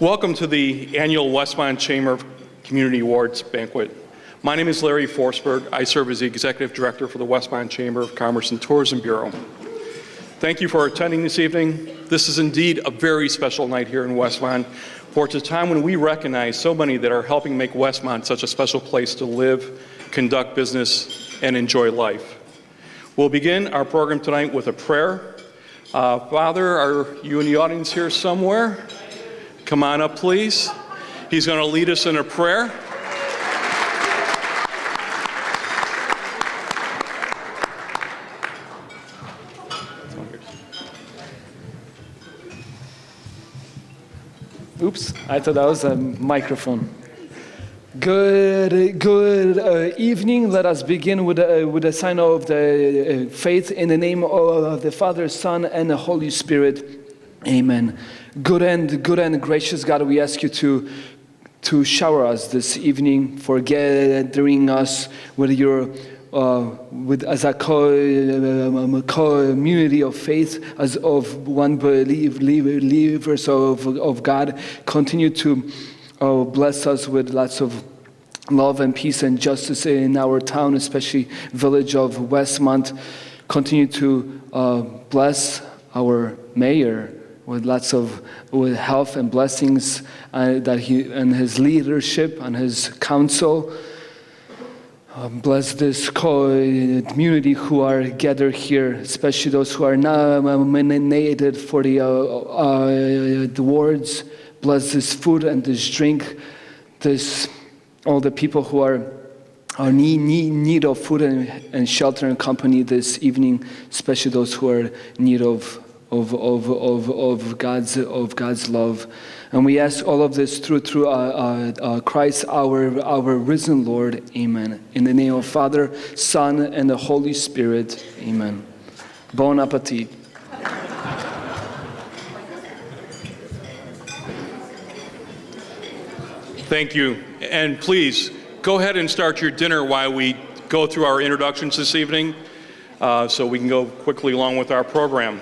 Welcome to the annual Westmont Chamber of Community Awards banquet. My name is Larry Forsberg. I serve as the Executive Director for the Westmont Chamber of Commerce and Tourism Bureau. Thank you for attending this evening. This is indeed a very special night here in Westmont, for it's a time when we recognize so many that are helping make Westmont such a special place to live, conduct business, and enjoy life. We'll begin our program tonight with a prayer. Father, are you in the audience here somewhere? Come on up, please. He's going to lead us in a prayer. Oops, I thought that was a microphone. Good evening. Let us begin with a sign of the faith in the name of the Father, Son, and the Holy Spirit. Amen. Good and gracious God, we ask you to shower us this evening for gathering us with your as a community of faith, as of one believers of God. Continue to bless us with lots of love and peace and justice in our town, especially village of Westmont. Continue to bless our mayor with lots of health and blessings that he and his leadership and his council. Bless this community who are gathered here, especially those who are nominated for the awards. Bless this food and this drink, all the people who are in need of food and shelter and company this evening, especially those who are in need of God's love. And we ask all of this through Christ, our risen Lord. Amen. In the name of Father, Son, and the Holy Spirit. Amen. Bon appetit. Thank you. And please, go ahead and start your dinner while we go through our introductions this evening, so we can go quickly along with our program.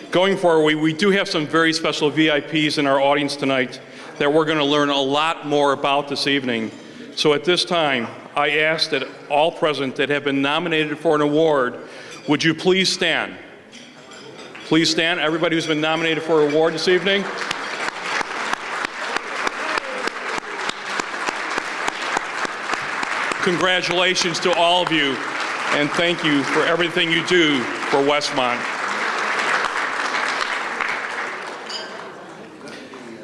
Going forward, we do have some very special VIPs in our audience tonight that we're going to learn a lot more about this evening. So at this time, I ask that all present that have been nominated for an award, would you please stand? Please stand, everybody who's been nominated for an award this evening. Congratulations to all of you, and thank you for everything you do for Westmont.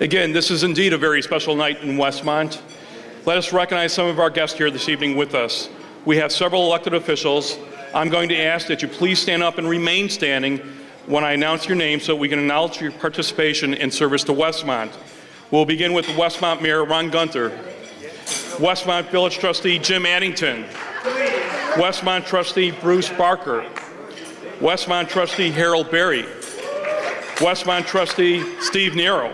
Again, this is indeed a very special night in Westmont. Let us recognize some of our guests here this evening with us. We have several elected officials. I'm going to ask that you please stand up and remain standing when I announce your name so we can acknowledge your participation in service to Westmont. We'll begin with the Westmont Mayor, Ron Gunter. Westmont Village Trustee, Jim Addington. Westmont Trustee, Bruce Barker. Westmont Trustee, Harold Berry. Westmont Trustee, Steve Nero.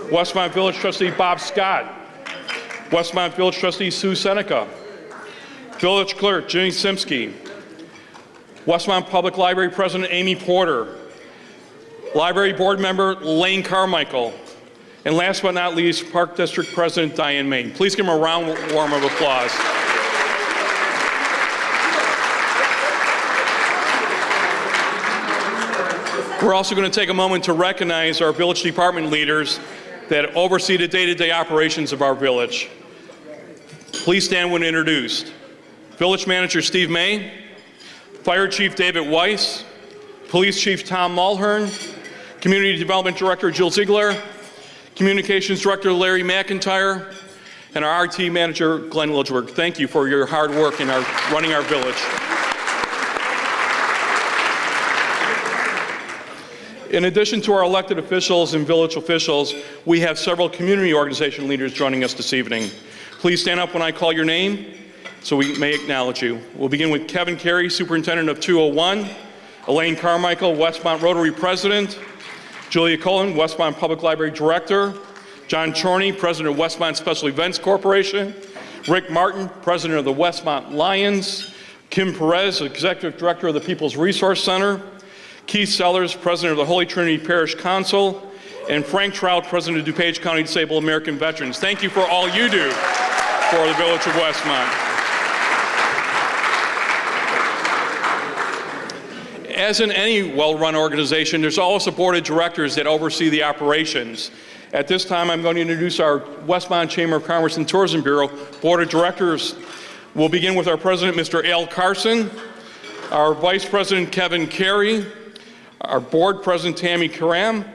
Westmont Village Trustee Bob Scott. Westmont Village Trustee Sue Seneca. Village Clerk Jimmy Simsky. Westmont Public Library President Amy Porter. Library Board Member Lane Carmichael. And last but not least, Park District President Diane Main. Please give them a round warm of applause. We're also going to take a moment to recognize our village department leaders that oversee the day-to-day operations of our village. Please stand when introduced. Village Manager Steve May, Fire Chief David Weiss, Police Chief Tom Mulhern, Community Development Director Jill Ziegler, Communications Director Larry McIntyre, and our RT Manager Glenn Liljeberg. Thank you for your hard work in running our village. In addition to our elected officials and village officials, we have several community organization leaders joining us this evening. Please stand up when I call your name so we may acknowledge you. We'll begin with Kevin Carey, Superintendent of 201, Elaine Carmichael, Westmont Rotary President, Julia Cullen, Westmont Public Library Director, John Chorney, President of Westmont Special Events Corporation, Rick Martin, President of the Westmont Lions, Kim Perez, Executive Director of the People's Resource Center, Keith Sellers, President of the Holy Trinity Parish Council, and Frank Trout, President of DuPage County Disabled American Veterans. Thank you for all you do for the Village of Westmont. As in any well-run organization, there's always a board of directors that oversee the operations. At this time, I'm going to introduce our Westmont Chamber of Commerce and Tourism Bureau Board of Directors. We'll begin with our president, Mr. Al Carson, our vice president, Kevin Carey, our board president, Tammy Karam,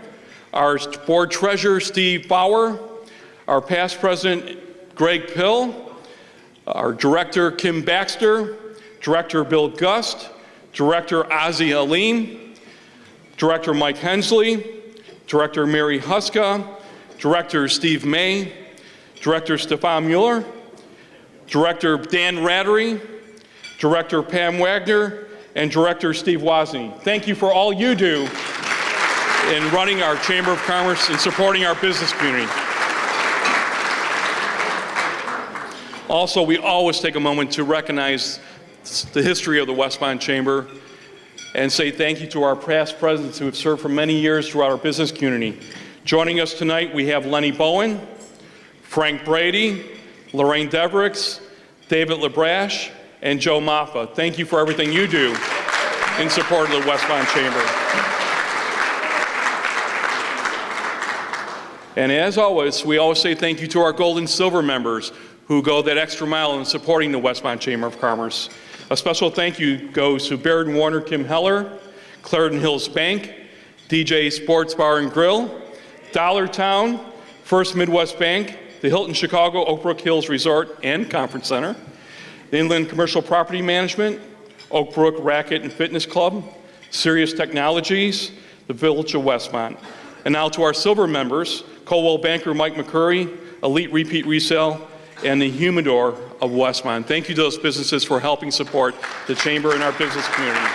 our board treasurer, Steve Bauer, our past president, Greg Pill, our director, Kim Baxter, director, Bill Gust, Director Ozzie Alim, Director Mike Hensley, Director Mary Huska, Director Steve May, Director Stefan Mueller, Director Dan Rattery, Director Pam Wagner, and Director Steve Wozni. Thank you for all you do in running our Chamber of Commerce and supporting our business community. Also, we always take a moment to recognize the history of the Westmont Chamber and say thank you to our past presidents who have served for many years throughout our business community. Joining us tonight, we have Lenny Bowen, Frank Brady, Lorraine Devericks, David LeBrash, and Joe Maffa. Thank you for everything you do in support of the Westmont Chamber. And as always, we always say thank you to our gold and silver members who go that extra mile in supporting the Westmont Chamber of Commerce. A special thank you goes to Baird & Warner Kim Heller, Clarendon Hills Bank, DJ Sports Bar and Grill, Dollartown, First Midwest Bank, the Hilton Chicago Oak Brook Hills Resort and Conference Center, the Inland Commercial Property Management, Oak Brook Racket and Fitness Club, Sirius Technologies, the Village of Westmont. And now to our silver members, Coldwell banker Mike McCurry, Elite Repeat Resale, and the Humidor of Westmont. Thank you to those businesses for helping support the Chamber and our business community.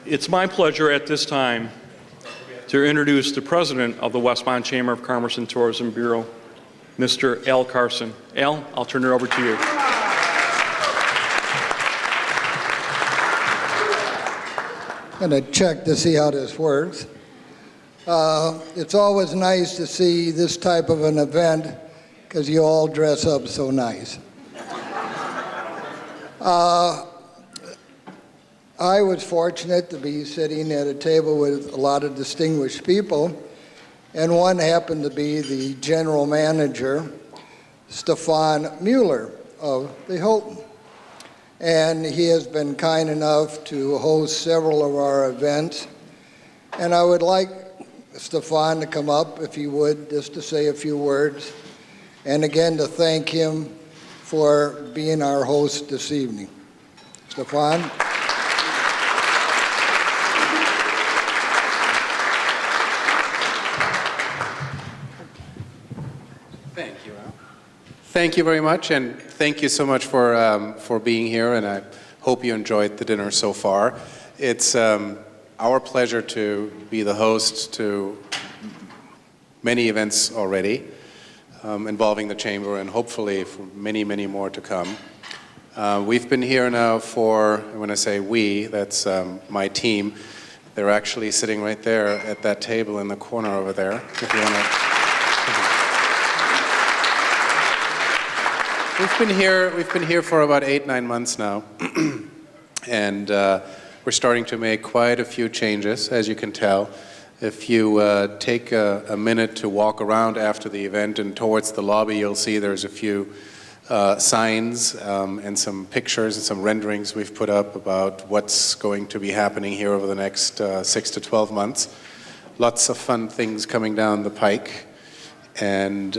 It's my pleasure at this time to introduce the President of the Westmont Chamber of Commerce and Tourism Bureau, Mr. Al Carson. Al, I'll turn it over to you. I'm going to check to see how this works. It's always nice to see this type of an event because you all dress up so nice. I was fortunate to be sitting at a table with a lot of distinguished people, and one happened to be the general manager, Stefan Mueller of the Hilton. And he has been kind enough to host several of our events. And I would like Stefan to come up, if he would, just to say a few words. And again, to thank him for being our host this evening. Stefan? Thank you, Al. Thank you very much, and thank you so much for being here, and I hope you enjoyed the dinner so far. It's our pleasure to be the host to many events already involving the Chamber, and hopefully for many, many more to come. We've been here now for, when I say we, that's my team. They're actually sitting right there at that table in the corner over there, if you want to. We've been here for about 8-9 months now, and we're starting to make quite a few changes, as you can tell. If you take a minute to walk around after the event and towards the lobby, you'll see there's a few signs and some pictures and some renderings we've put up about what's going to be happening here over the next 6 to 12 months. Lots of fun things coming down the pike. And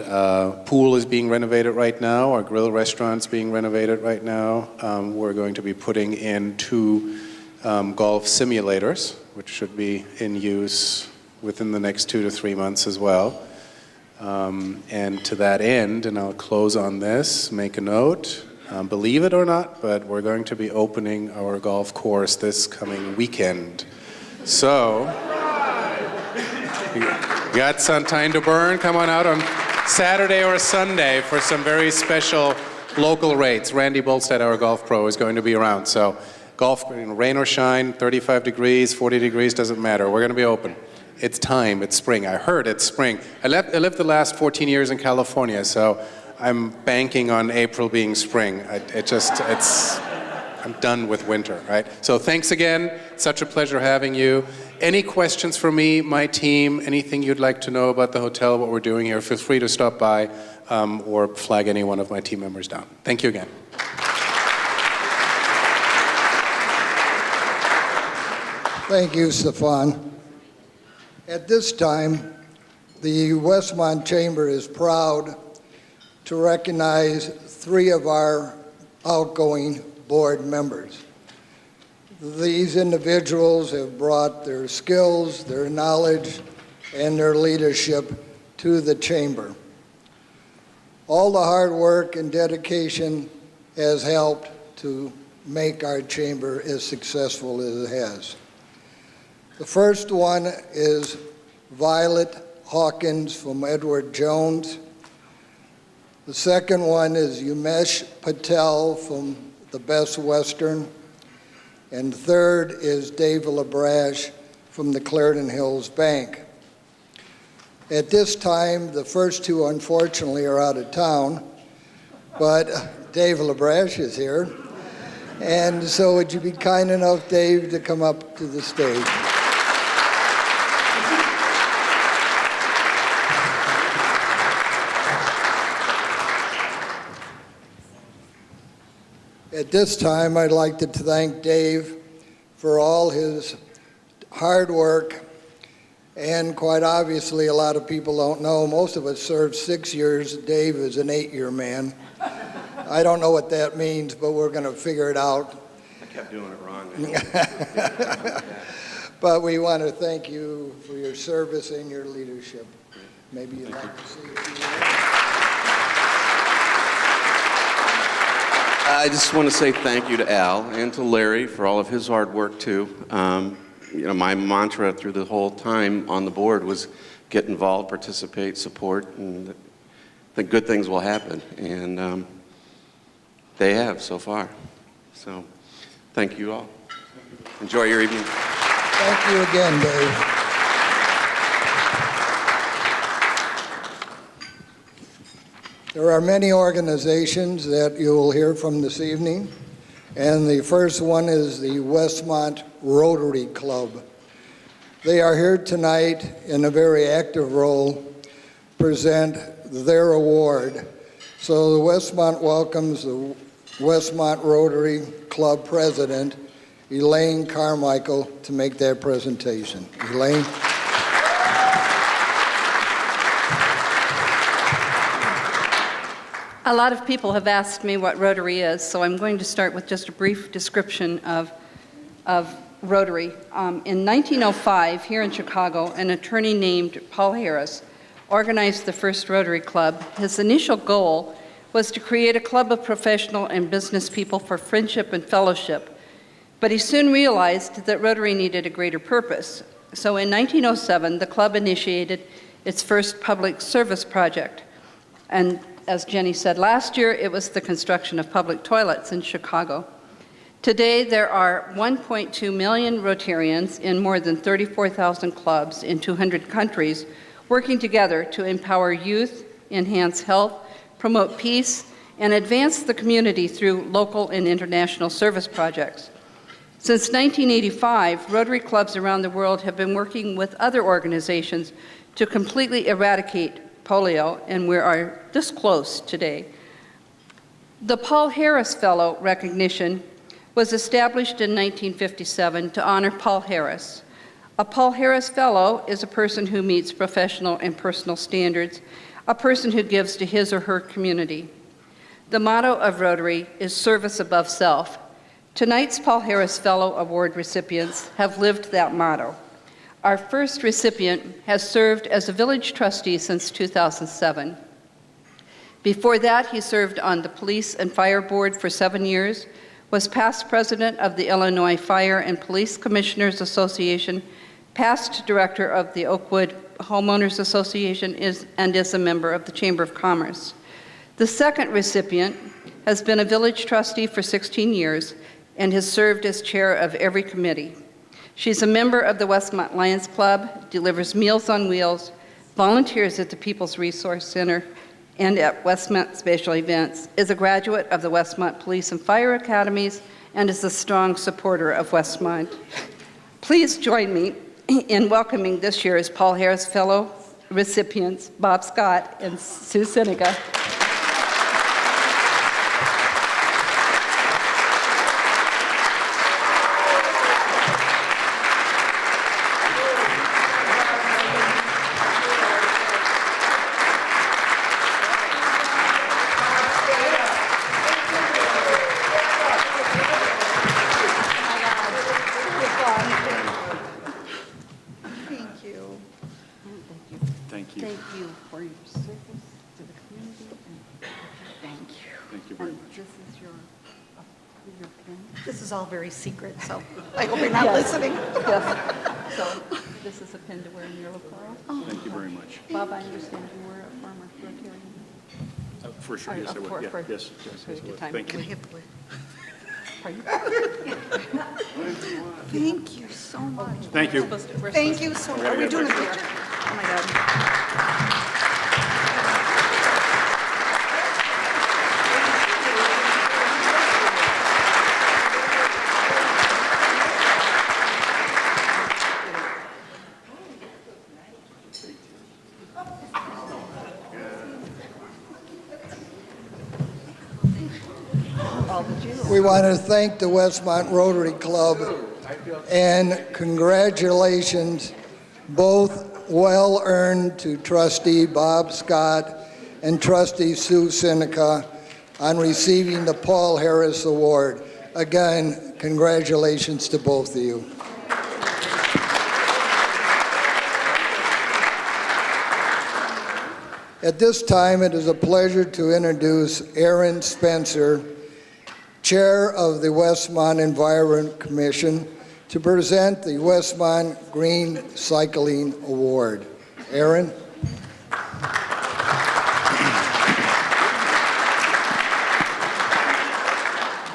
pool is being renovated right now. Our grill restaurant's being renovated right now. We're going to be putting in 2 golf simulators, which should be in use within the next 2 to 3 months as well. And to that end, and I'll close on this, make a note, believe it or not, but we're going to be opening our golf course this coming weekend. So, you got some time to burn? Come on out on Saturday or Sunday for some very special local rates. Randy Bolstead, our golf pro, is going to be around. So golf, rain or shine, 35 degrees, 40 degrees, doesn't matter. We're going to be open. It's time. It's spring. I heard it's spring. I lived the last 14 years in California, so I'm banking on April being spring. I'm done with winter, right? So thanks again. Such a pleasure having you. Any questions for me, my team, anything you'd like to know about the hotel, what we're doing here, feel free to stop by or flag any one of my team members down. Thank you again. Thank you, Stefan. At this time, the Westmont Chamber is proud to recognize 3 of our outgoing board members. These individuals have brought their skills, their knowledge, and their leadership to the Chamber. All the hard work and dedication has helped to make our Chamber as successful as it has. The first one is Violet Hawkins from Edward Jones. The second one is Umesh Patel from the Best Western. And third is Dave Labrash from the Clarendon Hills Bank. At this time, the first 2 unfortunately are out of town, but Dave Labrash is here. And so would you be kind enough, Dave, to come up to the stage? At this time, I'd like to thank Dave for all his hard work, and quite obviously, a lot of people don't know, most of us served 6 years. Dave is an 8-year man. I don't know what that means, but we're going to figure it out. I kept doing it wrong. But we want to thank you for your service and your leadership. Maybe you'd like to say a few words. I just want to say thank you to Al and to Larry for all of his hard work too. My mantra through the whole time on the board was get involved, participate, support, and I think good things will happen. And they have so far. So thank you all. Enjoy your evening. Thank you again, Dave. There are many organizations that you will hear from this evening, and the first one is the Westmont Rotary Club. They are here tonight in a very active role, present their award. So the Westmont welcomes the Westmont Rotary Club President, Elaine Carmichael, to make that presentation. Elaine? A lot of people have asked me what Rotary is, so I'm going to start with just a brief description of Rotary. In 1905, here in Chicago, an attorney named Paul Harris organized the first Rotary Club. His initial goal was to create a club of professional and business people for friendship and fellowship, but he soon realized that Rotary needed a greater purpose. So in 1907, the club initiated its first public service project, and as Jenny said last year, it was the construction of public toilets in Chicago. Today, there are 1.2 million Rotarians in more than 34,000 clubs in 200 countries working together to empower youth, enhance health, promote peace, and advance the community through local and international service projects. Since 1985, Rotary clubs around the world have been working with other organizations to completely eradicate polio, and we are this close today. The Paul Harris Fellow recognition was established in 1957 to honor Paul Harris. A Paul Harris Fellow is a person who meets professional and personal standards, a person who gives to his or her community. The motto of Rotary is service above self. Tonight's Paul Harris Fellow Award recipients have lived that motto. Our first recipient has served as a village trustee since 2007. Before that, he served on the Police and Fire Board for 7 years, was past president of the Illinois Fire and Police Commissioners Association, past director of the Oakwood Homeowners Association, and is a member of the Chamber of Commerce. The second recipient has been a village trustee for 16 years, and has served as chair of every committee. She's a member of the Westmont Lions Club, delivers Meals on Wheels, volunteers at the People's Resource Center and at Westmont Special Events, is a graduate of the Westmont Police and Fire Academies, and is a strong supporter of Westmont. Please join me in welcoming this year's Paul Harris Fellow recipients, Bob Scott and Sue Seneca. Thank you. Thank you for your service to the community. And thank you. Thank you very And much. this is your pen. This is all very secret, so I hope you're not listening. Yes. So this is a pen to wear in your lapel. Thank you very much. Bob, I understand you were a former Rotarian. For sure, yes, I would. Yeah, yes, yes, yes, I would. Time. Thank you. Pardon? Thank you so much. Thank you. Thank you so much. Are we doing a picture? Oh, my God. We want to thank the Westmont Rotary Club and congratulations, both well-earned, to Trustee Bob Scott and Trustee Sue Seneca on receiving the Paul Harris Award. Again, congratulations to both of you. At this time, it is a pleasure to introduce Aaron Spencer, Chair of the Westmont Environment Commission, to present the Westmont Green Cycling Award. Aaron?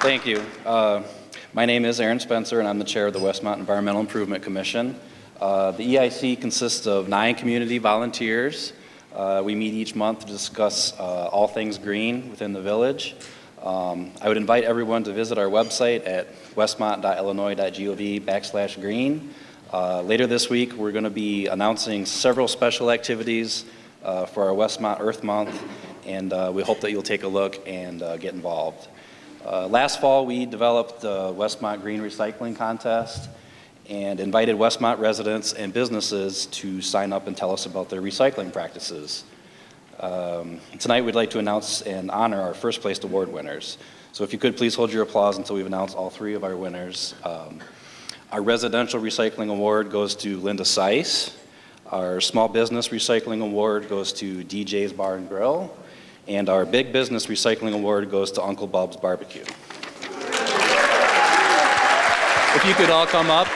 Thank you. My name is Aaron Spencer, and I'm the chair of the Westmont Environmental Improvement Commission. The EIC consists of 9 community volunteers. We meet each month to discuss all things green within the village. I would invite everyone to visit our website at westmont.illinois.gov/green. Later this week, we're going to be announcing several special activities for our Westmont Earth Month, and we hope that you'll take a look and get involved. Last fall, we developed the Westmont Green Recycling Contest and invited Westmont residents and businesses to sign up and tell us about their recycling practices. Tonight, we'd like to announce and honor our first place award winners. So if you could please hold your applause until we've announced all 3 of our winners. Our residential recycling award goes to Linda Seiss. Our small business recycling award goes to DJ's Bar and Grill. And our big business recycling award goes to Uncle Bub's Barbecue. If you could all come up.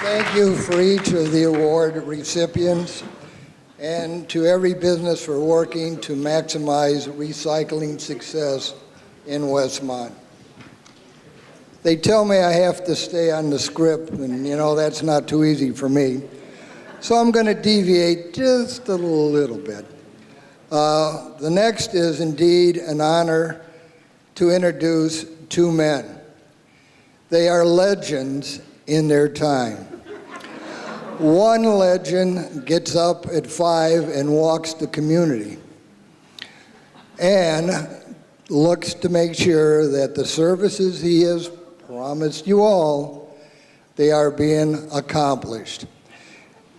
Thank you for each of the award recipients and to every business for working to maximize recycling success in Westmont. They tell me I have to stay on the script, and you know, that's not too easy for me. So I'm going to deviate just a little bit. The next is indeed an honor to introduce 2 men. They are legends in their time. One legend gets up at 5 and walks the community and looks to make sure that the services he has promised you all, they are being accomplished.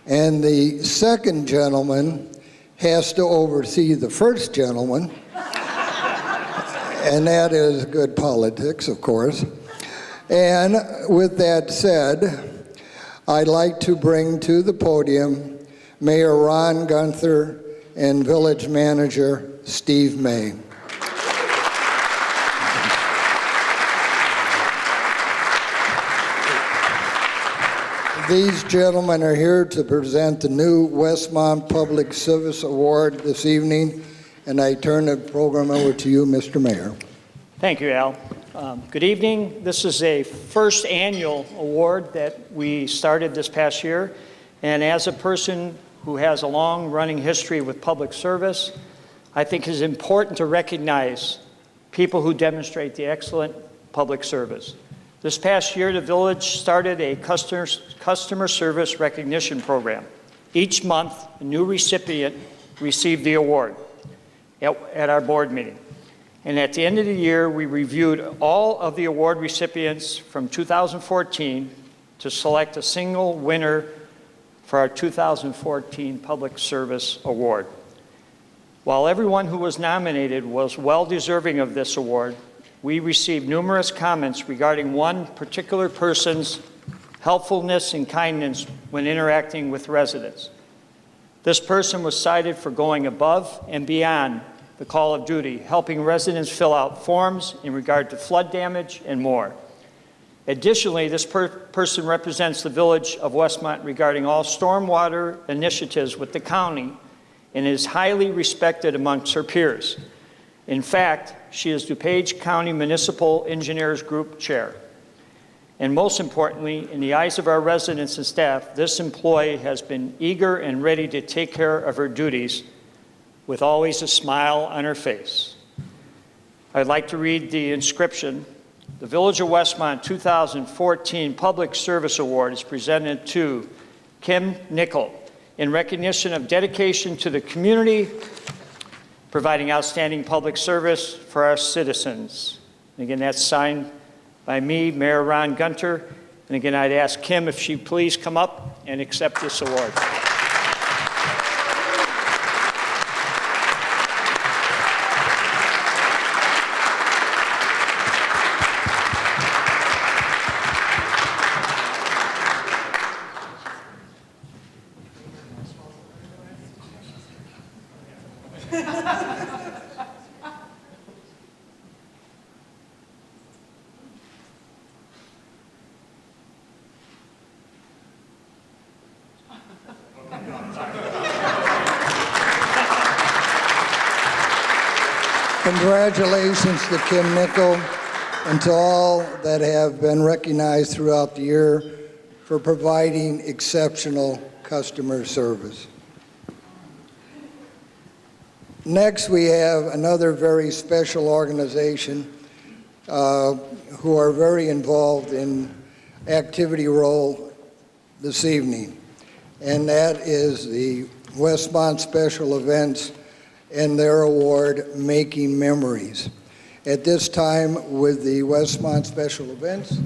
And the second gentleman has to oversee the first gentleman, and that is good politics, of course. And with that said, I'd like to bring to the podium Mayor Ron Gunther and Village Manager Steve May. These gentlemen are here to present the new Westmont Public Service Award this evening, and I turn the program over to you, Mr. Mayor. Thank you, Al. Good evening. This is a first annual award that we started this past year, and as a person who has a long-running history with public service, I think it's important to recognize people who demonstrate the excellent public service. This past year, the village started a customer service recognition program. Each month, a new recipient received the award at our board meeting. And at the end of the year, we reviewed all of the award recipients from 2014 to select a single winner for our 2014 Public Service Award. While everyone who was nominated was well deserving of this award, we received numerous comments regarding one particular person's helpfulness and kindness when interacting with residents. This person was cited for going above and beyond the call of duty, helping residents fill out forms in regard to flood damage and more. Additionally, this person represents the village of Westmont regarding all stormwater initiatives with the county and is highly respected amongst her peers. In fact, she is DuPage County Municipal Engineers Group Chair. And most importantly, in the eyes of our residents and staff, this employee has been eager and ready to take care of her duties with always a smile on her face. I'd like to read the inscription. The Village of Westmont 2014 Public Service Award is presented to Kim Nickel in recognition of dedication to the community, providing outstanding public service for our citizens. And again, that's signed by me, Mayor Ron Gunther. And again, I'd ask Kim if she'd please come up and accept this award. Congratulations to Kim Nickel and to all that have been recognized throughout the year for providing exceptional customer service. Next, we have another very special organization who are very involved in activity role this evening, and that is the Westmont Special Events and their award, Making Memories. At this time, with the Westmont Special Events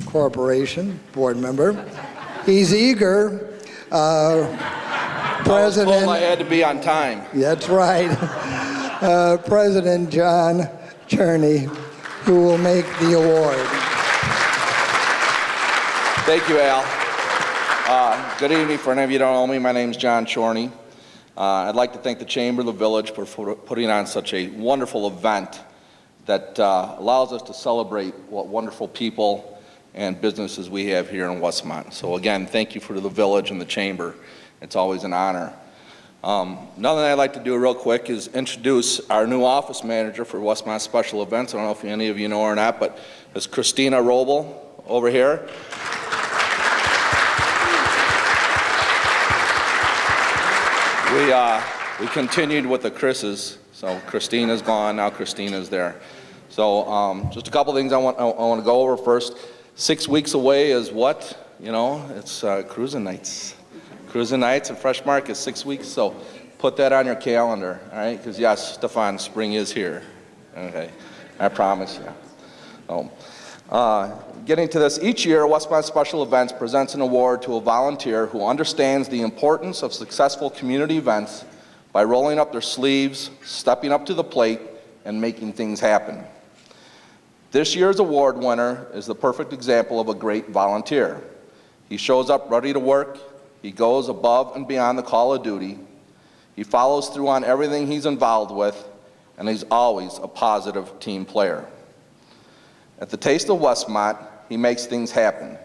Corporation board member, he's eager. I was told I had to be on time. That's right. President John Cherney, who will make the award. Thank you, Al. Good evening. For any of you who don't know me, my name's John Chorney. I'd like to thank the Chamber of the Village for putting on such a wonderful event that allows us to celebrate what wonderful people and businesses we have here in Westmont. So again, thank you for the Village and the Chamber. It's always an honor. Another thing I'd like to do real quick is introduce our new office manager for Westmont Special Events. I don't know if any of you know her or not, but it's Christina Robel over here. We continued with the Chris's, so Christina's gone, now Christina's there. So just a couple things I want to go over first. 6 weeks away is what? You know, it's cruising nights. Cruising Nights and Fresh Market, 6 weeks, so put that on your calendar, all right? Because yes, Stefan, spring is here, okay? I promise you. Getting to this, each year, Westmont Special Events presents an award to a volunteer who understands the importance of successful community events by rolling up their sleeves, stepping up to the plate, and making things happen. This year's award winner is the perfect example of a great volunteer. He shows up ready to work, he goes above and beyond the call of duty, he follows through on everything he's involved with, and he's always a positive team player. At the Taste of Westmont, he makes things happen.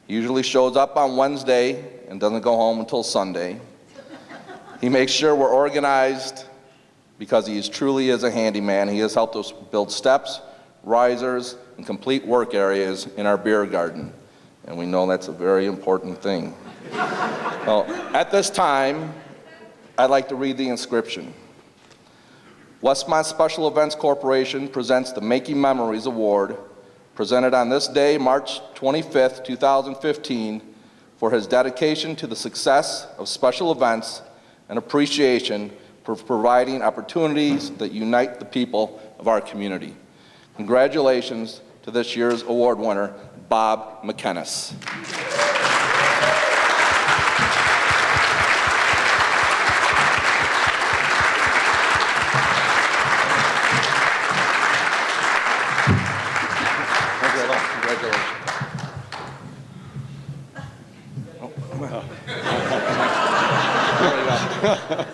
He usually shows up on Wednesday and doesn't go home until Sunday. He makes sure we're organized because he truly is a handyman. He has helped us build steps, risers, and complete work areas in our beer garden. And we know that's a very important thing. Well, at this time, I'd like to read the inscription. Westmont Special Events Corporation presents the Making Memories Award, presented on this day, March 25th, 2015, for his dedication to the success of special events and appreciation for providing opportunities that unite the people of our community. Congratulations to this year's award winner, Bob McKennis.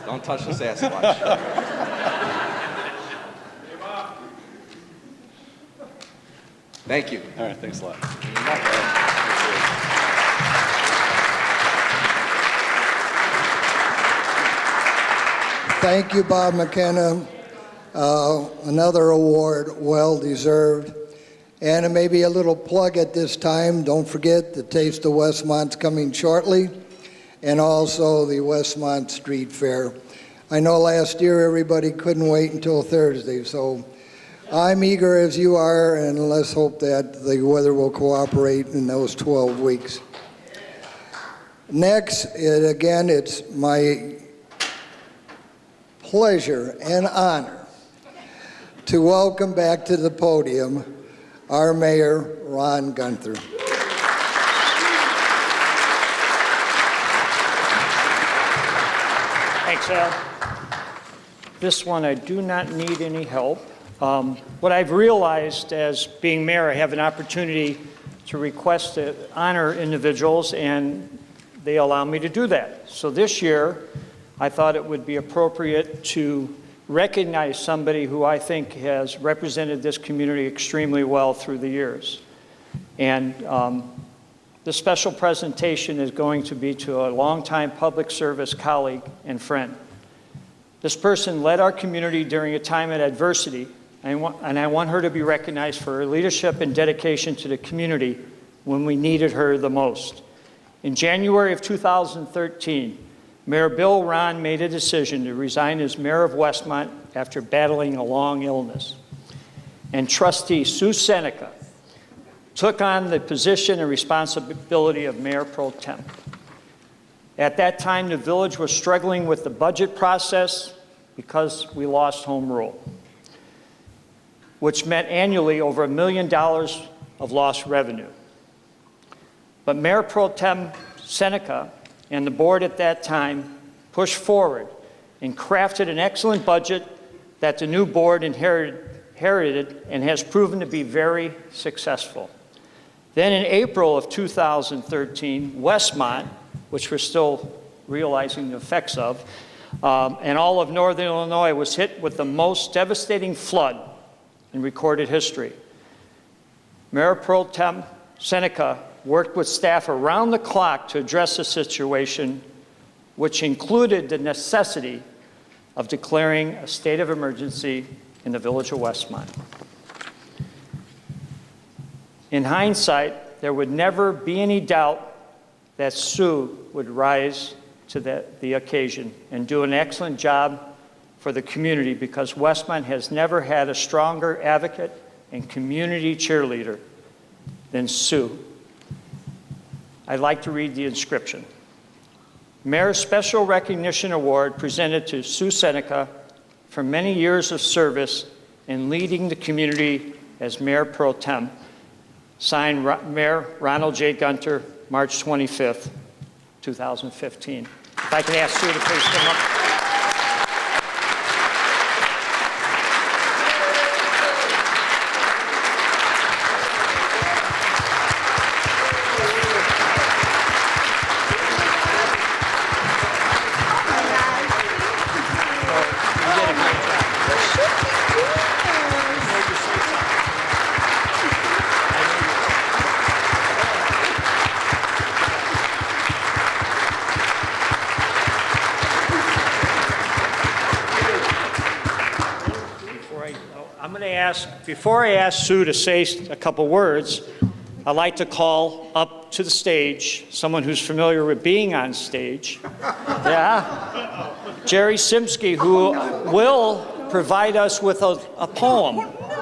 Don't touch the Sasquatch. Thank you. All right, thanks a lot. Thank you, Bob McKenna. Another award, well-deserved. And maybe a little plug at this time. Don't forget, the Taste of Westmont's coming shortly, and also the Westmont Street Fair. I know last year everybody couldn't wait until Thursday, so I'm eager as you are, and let's hope that the weather will cooperate in those 12 weeks. Next, again, it's my pleasure and honor to welcome back to the podium our Mayor, Ron Gunther. Thanks, Al. This one, I do not need any help. What I've realized as being mayor, I have an opportunity to request to honor individuals, and they allow me to do that. So this year, I thought it would be appropriate to recognize somebody who I think has represented this community extremely well through the years. And the special presentation is going to be to a longtime public service colleague and friend. This person led our community during a time of adversity, and I want her to be recognized for her leadership and dedication to the community when we needed her the most. In January of 2013, Mayor Bill Ron made a decision to resign as mayor of Westmont after battling a long illness. And trustee Sue Seneca took on the position and responsibility of mayor pro tem. At that time, the village was struggling with the budget process because we lost home rule, which meant annually over $1 million of lost revenue. But Mayor Pro Tem Seneca and the board at that time pushed forward and crafted an excellent budget that the new board inherited and has proven to be very successful. Then in April of 2013, Westmont, which we're still realizing the effects of, and all of northern Illinois was hit with the most devastating flood in recorded history. Mayor Pro Tem Seneca worked with staff around the clock to address the situation, which included the necessity of declaring a state of emergency in the village of Westmont. In hindsight, there would never be any doubt that Sue would rise to the occasion and do an excellent job for the community, because Westmont has never had a stronger advocate and community cheerleader than Sue. I'd like to read the inscription. Mayor's Special Recognition Award presented to Sue Seneca for many years of service in leading the community as Mayor Pro Tem. Signed, Mayor Ronald J. Gunter, March 25th, 2015. If I can ask Sue to please come up. Before I ask Sue to say a couple words, I'd like to call up to the stage someone who's familiar with being on stage. Yeah. Jerry Simsky, who will provide us with a poem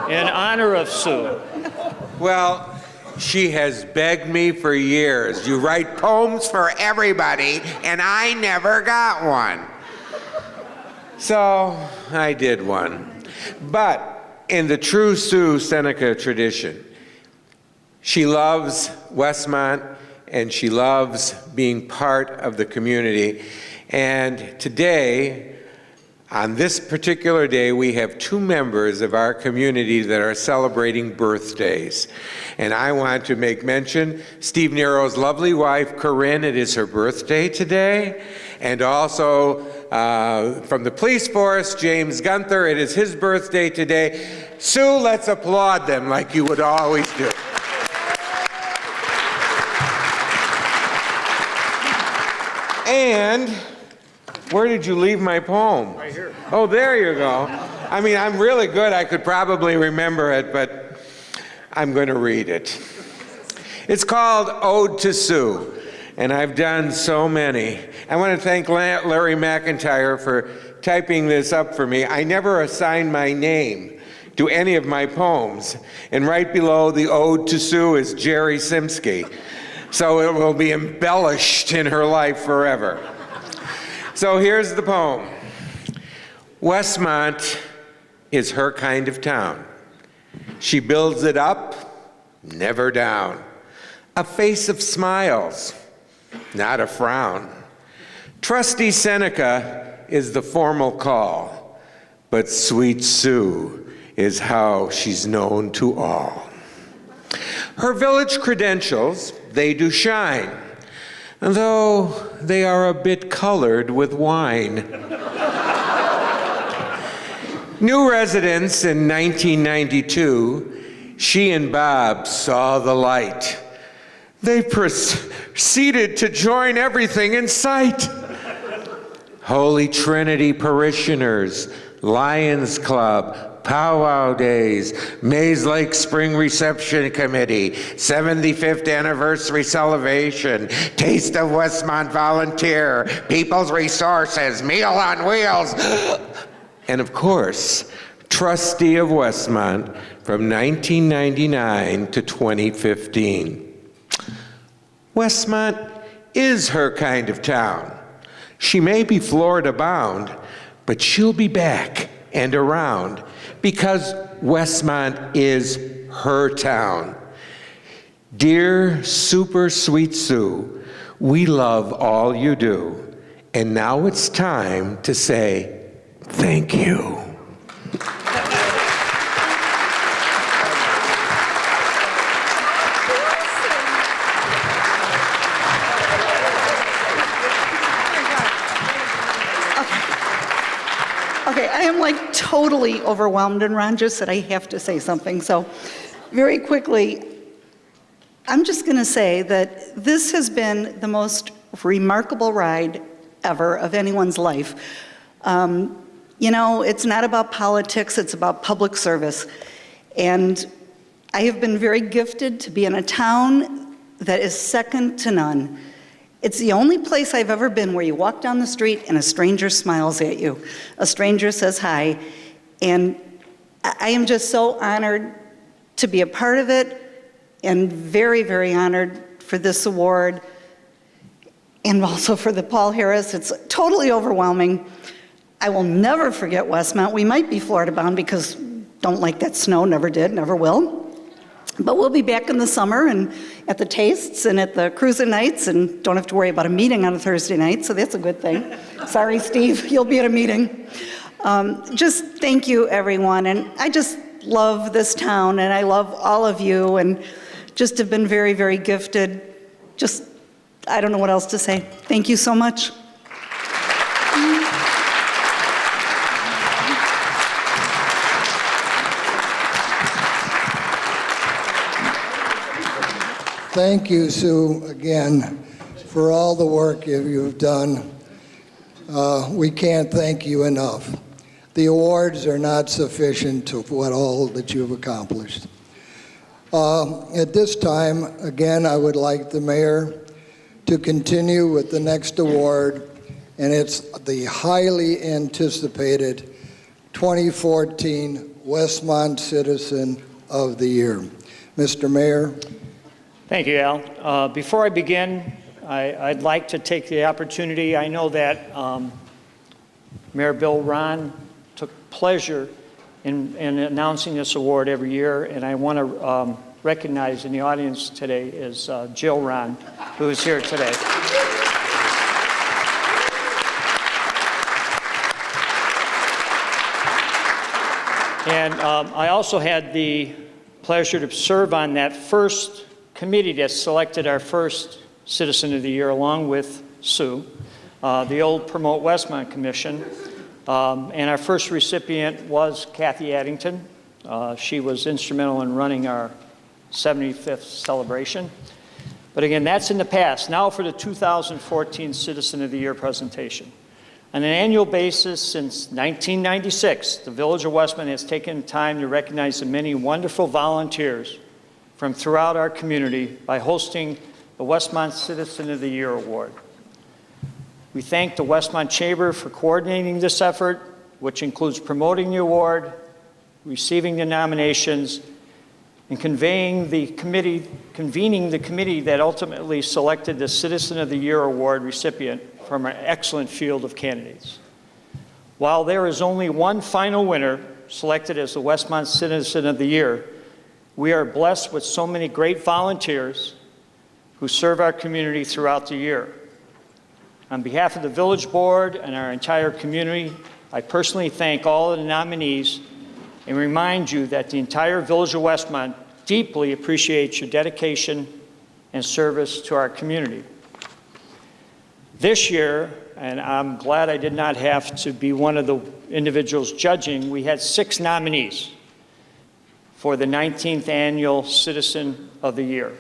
in honor of Sue. Well, she has begged me for years. You write poems for everybody, and I never got one. So I did one. But in the true Sue Seneca tradition, she loves Westmont and she loves being part of the community. And today, on this particular day, we have two members of our community that are celebrating birthdays. And I want to make mention, Steve Nero's lovely wife, Corinne, it is her birthday today. And also from the police force, James Gunther, it is his birthday today. Sue, let's applaud them like you would always do. And where did you leave my poem? Right here. Oh, there you go. I mean, I'm really good. I could probably remember it, but I'm going to read it. It's called Ode to Sue, and I've done so many. I want to thank Larry McIntyre for typing this up for me. I never assigned my name to any of my poems, and right below the Ode to Sue is Jerry Simsky. So it will be embellished in her life forever. So here's the poem. Westmont is her kind of town. She builds it up, never down. A face of smiles, not a frown. Trusty Seneca is the formal call, but Sweet Sue is how she's known to all. Her village credentials, they do shine, though they are a bit colored with wine. New residents in 1992, she and Bob saw the light. They proceeded to join everything in sight. Holy Trinity parishioners, Lions Club, powwow days, Mays Lake Spring Reception Committee, 75th Anniversary Celebration, Taste of Westmont Volunteer, People's Resources, Meal on Wheels, and of course, Trustee of Westmont from 1999 to 2015. Westmont is her kind of town. She may be Florida bound, but she'll be back and around because Westmont is her town. Dear super sweet Sue, we love all you do. And now it's time to say thank you. Okay, I am like totally overwhelmed, and Ron just said I have to say something. So very quickly, I'm just going to say that this has been the most remarkable ride ever of anyone's life. You know, it's not about politics, it's about public service. And I have been very gifted to be in a town that is second to none. It's the only place I've ever been where you walk down the street and a stranger smiles at you. A stranger says hi. And I am just so honored to be a part of it and very, very honored for this award. and also for the Paul Harris. It's totally overwhelming. I will never forget Westmont. We might be Florida bound because don't like that snow, never did, never will. But we'll be back in the summer and at the tastes and at the cruising nights and don't have to worry about a meeting on a Thursday night, so that's a good thing. Sorry, Steve, you'll be at a meeting. Just thank you, everyone. And I just love this town and I love all of you and just have been very, very gifted. Just, I don't know what else to say. Thank you so much. Thank you, Sue, again, for all the work you've done. We can't thank you enough. The awards are not sufficient to what all that you've accomplished. At this time, again, I would like the mayor to continue with the next award, and it's the highly anticipated 2014 Westmont Citizen of the Year. Mr. Mayor. Thank you, Al. Before I begin, I'd like to take the opportunity. I know that Mayor Bill Ron took pleasure in announcing this award every year, and I want to recognize in the audience today is Jill Ron, who is here today. And I also had the pleasure to serve on that first committee that selected our first Citizen of the Year, along with Sue, the old Promote Westmont Commission. And our first recipient was Kathy Addington. She was instrumental in running our 75th celebration. But again, that's in the past. Now for the 2014 Citizen of the Year presentation. On an annual basis since 1996, the Village of Westmont has taken time to recognize the many wonderful volunteers from throughout our community by hosting the Westmont Citizen of the Year Award. We thank the Westmont Chamber for coordinating this effort, which includes promoting the award, receiving the nominations, and convening the committee that ultimately selected the Citizen of the Year Award recipient from an excellent field of candidates. While there is only one final winner selected as the Westmont Citizen of the Year, we are blessed with so many great volunteers who serve our community throughout the year. On behalf of the Village Board and our entire community, I personally thank all of the nominees and remind you that the entire Village of Westmont deeply appreciates your dedication and service to our community. This year, and I'm glad I did not have to be one of the individuals judging, we had 6 nominees for the 19th Annual Citizen of the Year.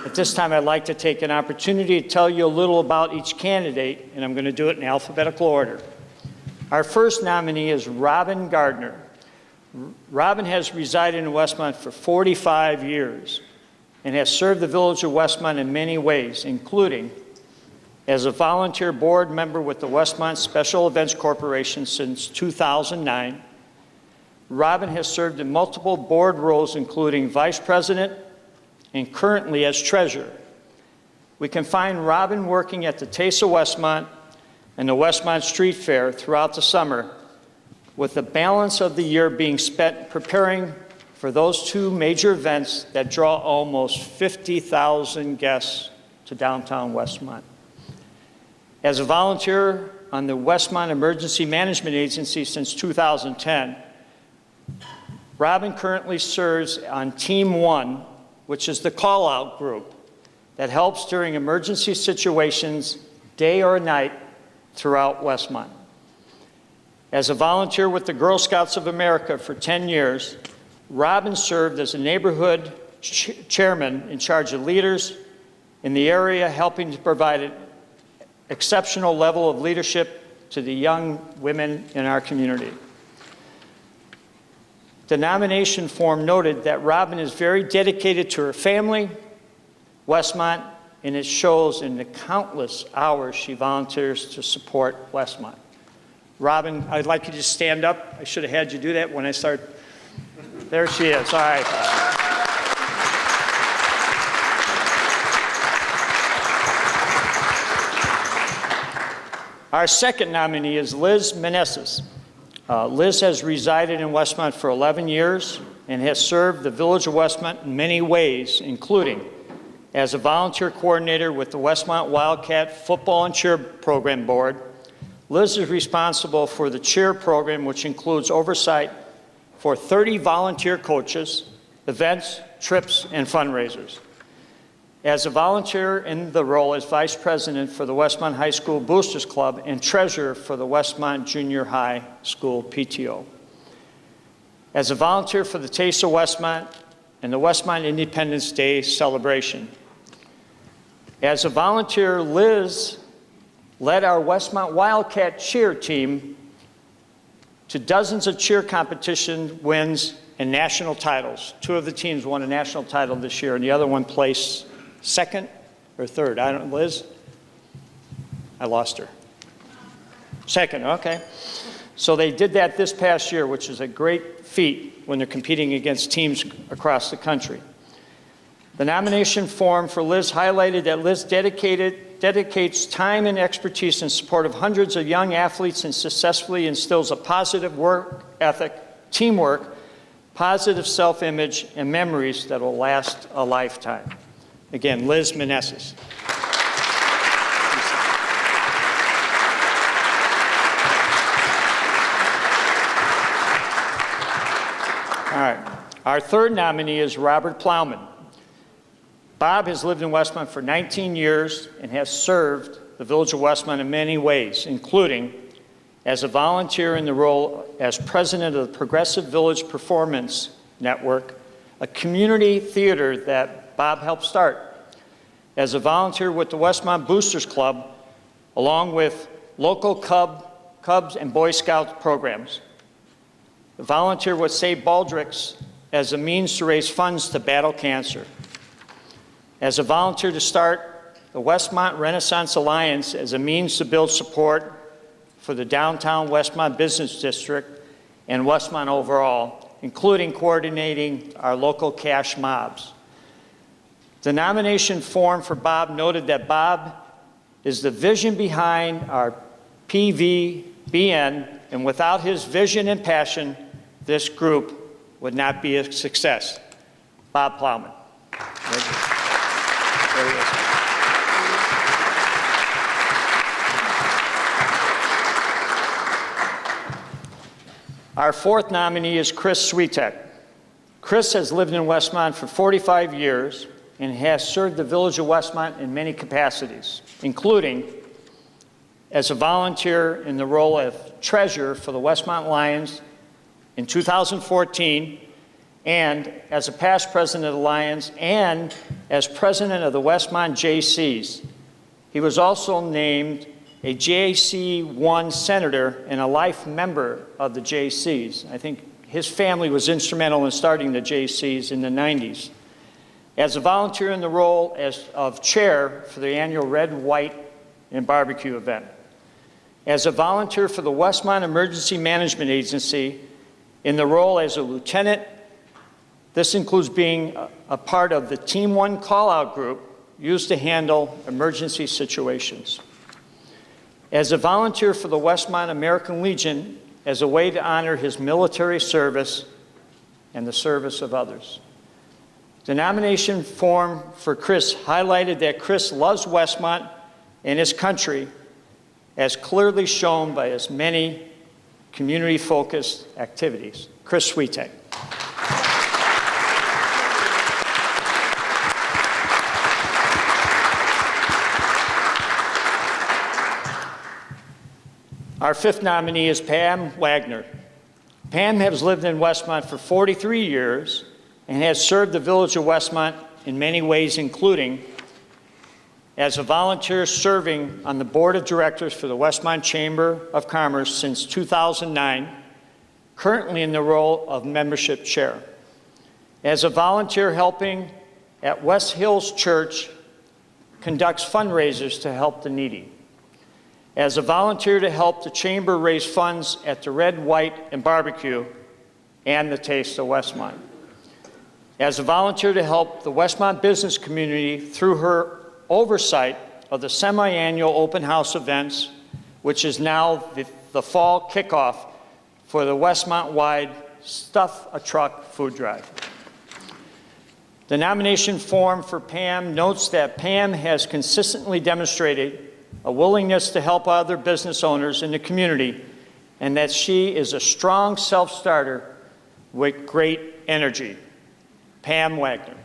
At this time, I'd like to take an opportunity to tell you a little about each candidate, and I'm going to do it in alphabetical order. Our first nominee is Robin Gardner. Robin has resided in Westmont for 45 years and has served the Village of Westmont in many ways, including as a volunteer board member with the Westmont Special Events Corporation since 2009. Robin has served in multiple board roles, including vice president and currently as treasurer. We can find Robin working at the Taste of Westmont and the Westmont Street Fair throughout the summer, with the balance of the year being spent preparing for those 2 major events that draw almost 50,000 guests to downtown Westmont. As a volunteer on the Westmont Emergency Management Agency since 2010, Robin currently serves on Team 1, which is the call-out group that helps during emergency situations, day or night, throughout Westmont. As a volunteer with the Girl Scouts of America for 10 years, Robin served as a neighborhood chairman in charge of leaders in the area, helping to provide an exceptional level of leadership to the young women in our community. The nomination form noted that Robin is very dedicated to her family, Westmont, and it shows in the countless hours she volunteers to support Westmont. Robin, I'd like you to stand up. I should have had you do that when I started. There she is. All right. Our second nominee is Liz Meneses. Liz has resided in Westmont for 11 years and has served the Village of Westmont in many ways, including as a volunteer coordinator with the Westmont Wildcat Football and Cheer Program Board. Liz is responsible for the cheer program, which includes oversight for 30 volunteer coaches, events, trips, and fundraisers. As a volunteer in the role as vice president for the Westmont High School Boosters Club and treasurer for the Westmont Junior High School PTO. As a volunteer for the Taste of Westmont and the Westmont Independence Day celebration. As a volunteer, Liz led our Westmont Wildcat cheer team to dozens of cheer competition wins and national titles. Two of the teams won a national title this year, and the other one placed second or third. I don't, Liz? I lost her. Second, okay. So they did that this past year, which is a great feat when they're competing against teams across the country. The nomination form for Liz highlighted that Liz dedicates time and expertise in support of hundreds of young athletes and successfully instills a positive work ethic, teamwork, positive self-image, and memories that will last a lifetime. Again, Liz Meneses. All right. Our third nominee is Robert Plowman. Bob has lived in Westmont for 19 years and has served the Village of Westmont in many ways, including as a volunteer in the role as president of the Progressive Village Performance Network, a community theater that Bob helped start, as a volunteer with the Westmont Boosters Club, along with local Cubs and Boy Scouts programs. A volunteer with St. Baldrick's as a means to raise funds to battle cancer. As a volunteer to start the Westmont Renaissance Alliance as a means to build support for the downtown Westmont Business District and Westmont overall, including coordinating our local cash mobs. The nomination form for Bob noted that Bob is the vision behind our PVBN, and without his vision and passion, this group would not be a success. Bob Plowman. There he is. Our fourth nominee is Chris Switek. Chris has lived in Westmont for 45 years and has served the Village of Westmont in many capacities, including as a volunteer in the role of treasurer for the Westmont Lions in 2014, and as a past president of the Lions and as president of the Westmont JCs. He was also named a JC1 senator and a life member of the JCs. I think his family was instrumental in starting the JCs in the 90s. As a volunteer in the role of chair for the annual Red, White, and Barbecue event. As a volunteer for the Westmont Emergency Management Agency in the role as a lieutenant. This includes being a part of the Team 1 call-out group used to handle emergency situations. As a volunteer for the Westmont American Legion as a way to honor his military service and the service of others. The nomination form for Chris highlighted that Chris loves Westmont and his country, as clearly shown by his many community-focused activities. Chris Switek. Our fifth nominee is Pam Wagner. Pam has lived in Westmont for 43 years and has served the Village of Westmont in many ways, including as a volunteer serving on the board of directors for the Westmont Chamber of Commerce since 2009, currently in the role of membership chair. As a volunteer helping at West Hills Church, conducts fundraisers to help the needy. As a volunteer to help the chamber raise funds at the Red, White, and Barbecue and the Taste of Westmont. As a volunteer to help the Westmont business community through her oversight of the semi-annual open house events, which is now the fall kickoff for the Westmont-wide Stuff a Truck food drive. The nomination form for Pam notes that Pam has consistently demonstrated a willingness to help other business owners in the community, and that she is a strong self-starter with great energy. Pam Wagner.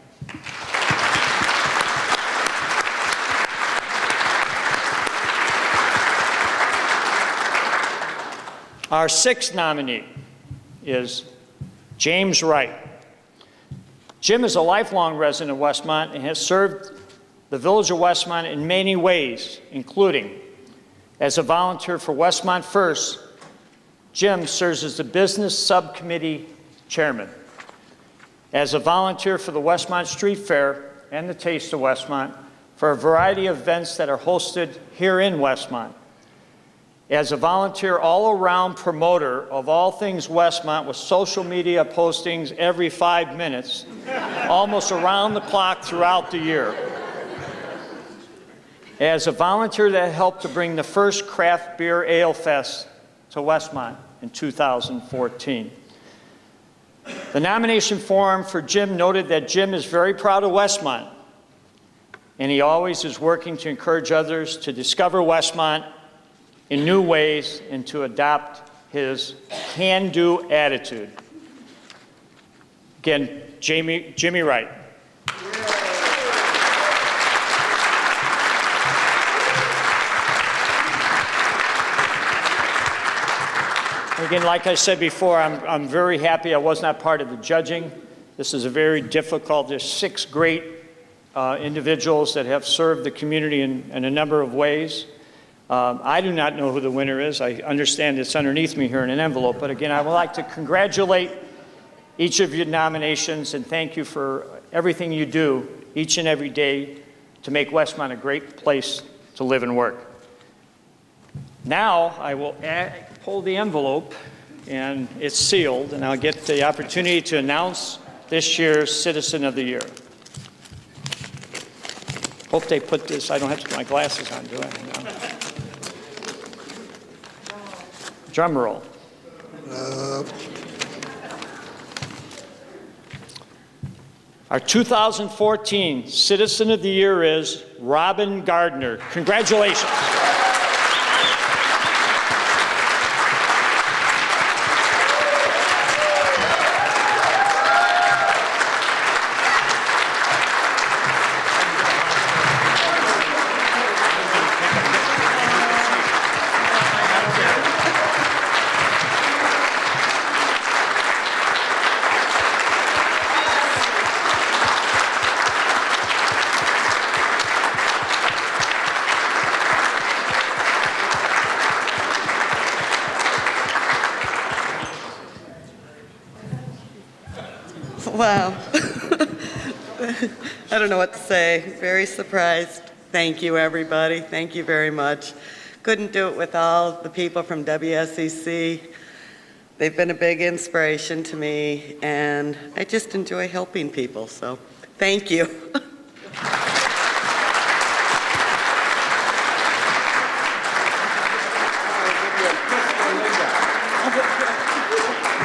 Our sixth nominee is James Wright. Jim is a lifelong resident of Westmont and has served the village of Westmont in many ways, including as a volunteer for Westmont First. Jim serves as the business subcommittee chairman. As a volunteer for the Westmont Street Fair and the Taste of Westmont for a variety of events that are hosted here in Westmont. As a volunteer all-around promoter of all things Westmont with social media postings every 5 minutes, almost around the clock throughout the year. As a volunteer that helped to bring the first craft beer ale fest to Westmont in 2014. The nomination form for Jim noted that Jim is very proud of Westmont, and he always is working to encourage others to discover Westmont in new ways and to adopt his can-do attitude. Again, Jimmy Wright. Again, like I said before, I'm very happy I was not part of the judging. This is a very difficult, there's 6 great individuals that have served the community in a number of ways. I do not know who the winner is. I understand it's underneath me here in an envelope, but again, I would like to congratulate each of your nominations and thank you for everything you do each and every day to make Westmont a great place to live and work. Now, I will pull the envelope, and it's sealed, and I'll get the opportunity to announce this year's Citizen of the Year. Hope they put this, I don't have to put my glasses on, do I? No. Drum roll. Our 2014 Citizen of the Year is Robin Gardner. Congratulations. Wow. I don't know what to say. Very surprised. Thank you, everybody. Thank you very much. Couldn't do it with all the people from WSEC. They've been a big inspiration to me, and I just enjoy helping people, so thank you.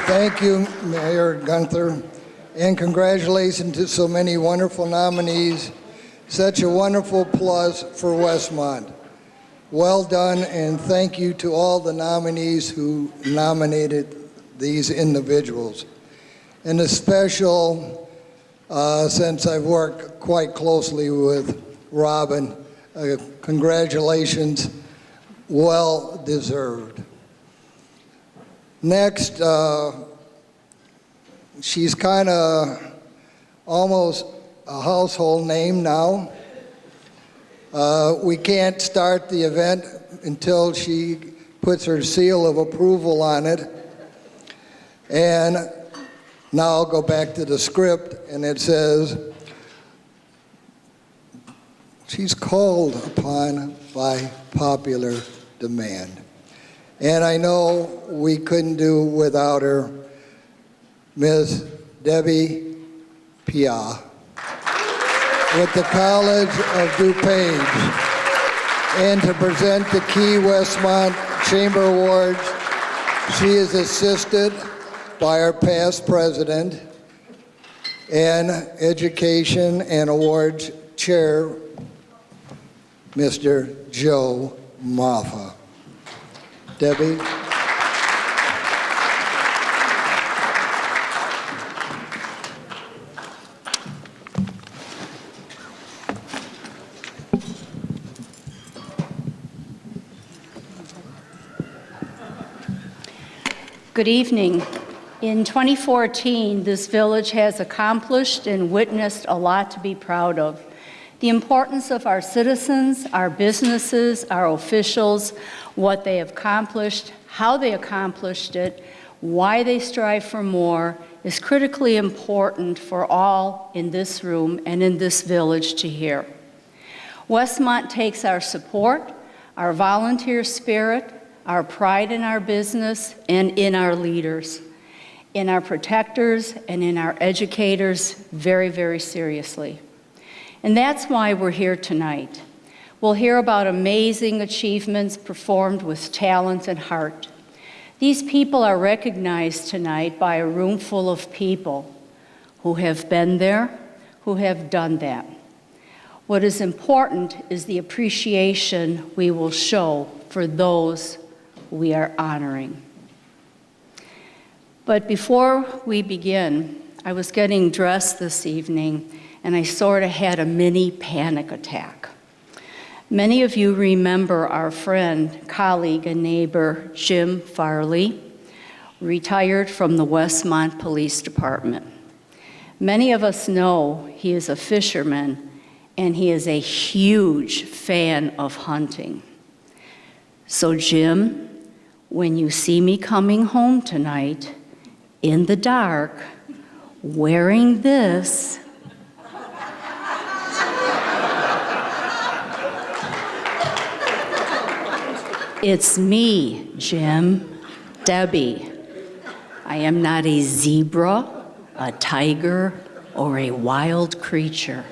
Thank you, Mayor Gunther, and congratulations to so many wonderful nominees. Such a wonderful plus for Westmont. Well done, and thank you to all the nominees who nominated these individuals. And a special, since I've worked quite closely with Robin, congratulations, well deserved. Next, she's kind of almost a household name now. We can't start the event until she puts her seal of approval on it. And now I'll go back to the script, and it says, she's called upon by popular demand. And I know we couldn't do without her, Miss Debbie Pia with the College of DuPage. And to present the Key Westmont Chamber Awards, she is assisted by our past president and Education and Awards Chair, Mr. Joe Maffa. Debbie? Good evening. In 2014, this village has accomplished and witnessed a lot to be proud of. The importance of our citizens, our businesses, our officials, what they have accomplished, how they accomplished it, why they strive for more, is critically important for all in this room and in this village to hear. Westmont takes our support, our volunteer spirit, our pride in our business and in our leaders, in our protectors and in our educators very, very seriously. And that's why we're here tonight. We'll hear about amazing achievements performed with talent and heart. These people are recognized tonight by a room full of people who have been there, who have done that. What is important is the appreciation we will show for those we are honoring. But before we begin, I was getting dressed this evening and I sort of had a mini panic attack. Many of you remember our friend, colleague, and neighbor, Jim Farley, retired from the Westmont Police Department. Many of us know he is a fisherman and he is a huge fan of hunting. So Jim, when you see me coming home tonight in the dark, wearing this, it's me, Jim, Debbie. I am not a zebra, a tiger, or a wild creature.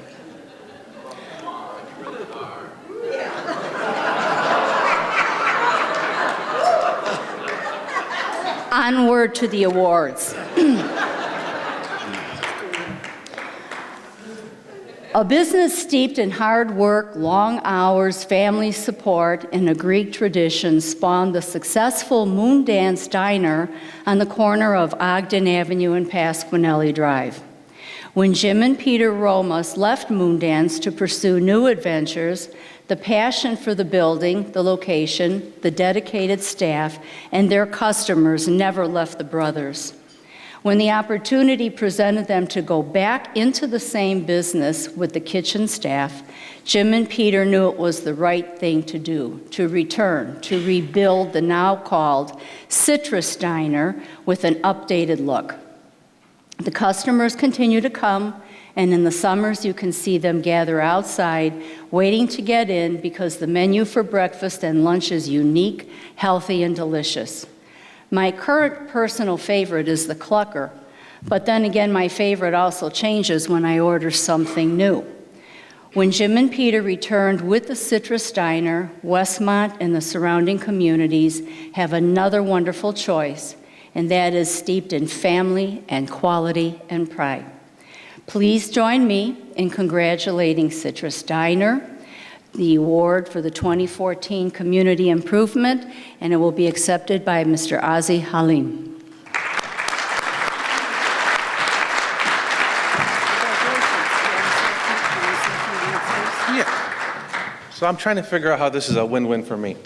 Onward to the awards. A business steeped in hard work, long hours, family support, and a Greek tradition spawned the successful Moon Dance Diner on the corner of Ogden Avenue and Pasquinelli Drive. When Jim and Peter Romas left Moon Dance to pursue new adventures, the passion for the building, the location, the dedicated staff, and their customers never left the brothers. When the opportunity presented them to go back into the same business with the kitchen staff, Jim and Peter knew it was the right thing to do, to return, to rebuild the now called Citrus Diner with an updated look. The customers continue to come, and in the summers you can see them gather outside, waiting to get in because the menu for breakfast and lunch is unique, healthy, and delicious. My current personal favorite is the Clucker, but then again my favorite also changes when I order something new. When Jim and Peter returned with the Citrus Diner, Westmont and the surrounding communities have another wonderful choice, and that is steeped in family and quality and pride. Please join me in congratulating Citrus Diner, the award for the 2014 Community Improvement, and it will be accepted by Mr. Ozzy Halim. Yeah. So I'm trying to figure out how this is a win-win for me.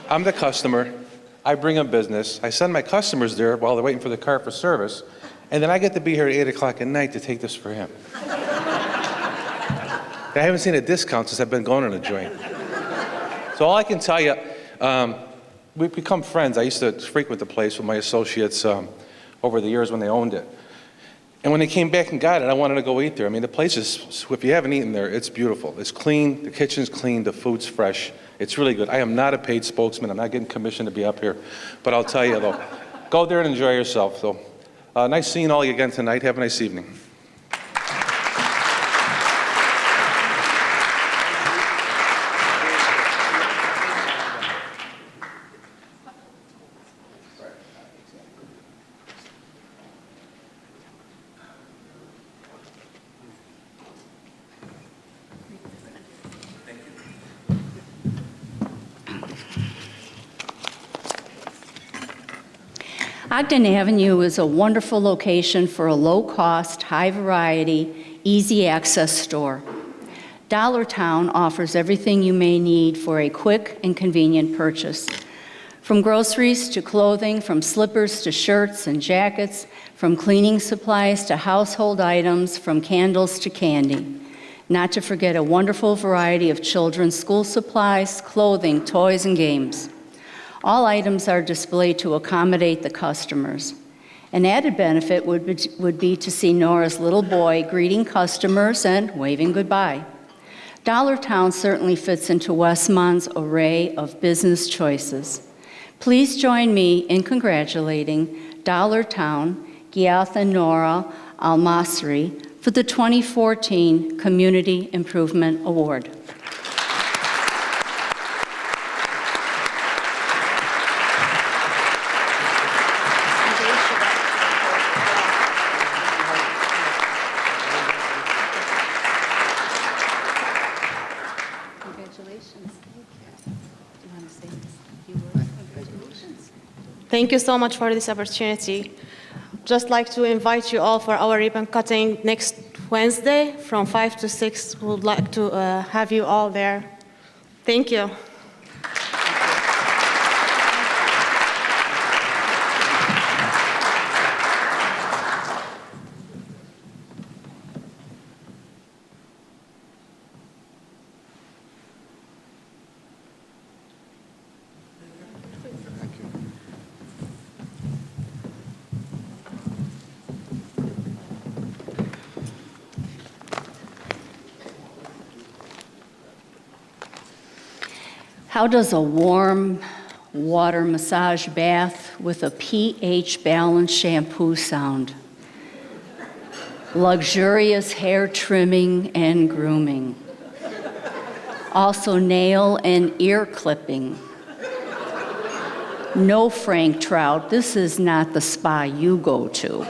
I'm the customer. I bring a business. I send my customers there while they're waiting for the car for service, and then I get to be here at 8 o'clock at night to take this for him. I haven't seen a discount since I've been going to the joint. So all I can tell you, we've become friends. I used to frequent the place with my associates over the years when they owned it. And when they came back and got it, I wanted to go eat there. I mean, the place is, if you haven't eaten there, it's beautiful. It's clean, the kitchen's clean, the food's fresh. It's really good. I am not a paid spokesman. I'm not getting commission to be up here. But I'll tell you, though, go there and enjoy yourself. So nice seeing all of you again tonight. Have a nice evening. Ogden Avenue is a wonderful location for a low-cost, high-variety, easy-access store. Dollartown offers everything you may need for a quick and convenient purchase. From groceries to clothing, from slippers to shirts and jackets, from cleaning supplies to household items, from candles to candy. Not to forget a wonderful variety of children's school supplies, clothing, toys, and games. All items are displayed to accommodate the customers. An added benefit would be to see Nora's little boy greeting customers and waving goodbye. Dollartown certainly fits into Westmont's array of business choices. Please join me in congratulating Dollartown, Giath and Nora Al-Masri for the 2014 Community Improvement Award. Thank you so much for this opportunity. Just like to invite you all for our ribbon cutting next Wednesday from 5 to 6. We would like to have you all there. Thank you. How does a warm water massage bath with a pH balanced shampoo sound? Luxurious hair trimming and grooming. Also nail and ear clipping. No, Frank Trout, this is not the spa you go to.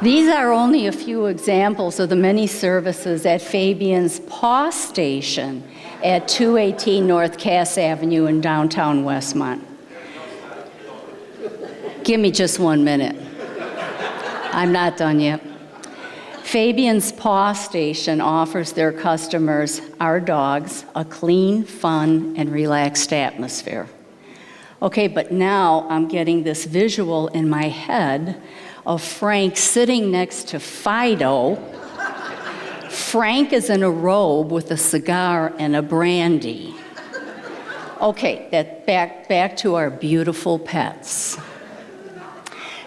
These are only a few examples of the many services at Fabian's Paw Station at 218 North Cass Avenue in downtown Westmont. Give me just 1 minute. I'm not done yet. Fabian's Paw Station offers their customers, our dogs, a clean, fun, and relaxed atmosphere. Okay, but now I'm getting this visual in my head of Frank sitting next to Fido. Frank is in a robe with a cigar and a brandy. Okay, back to our beautiful pets.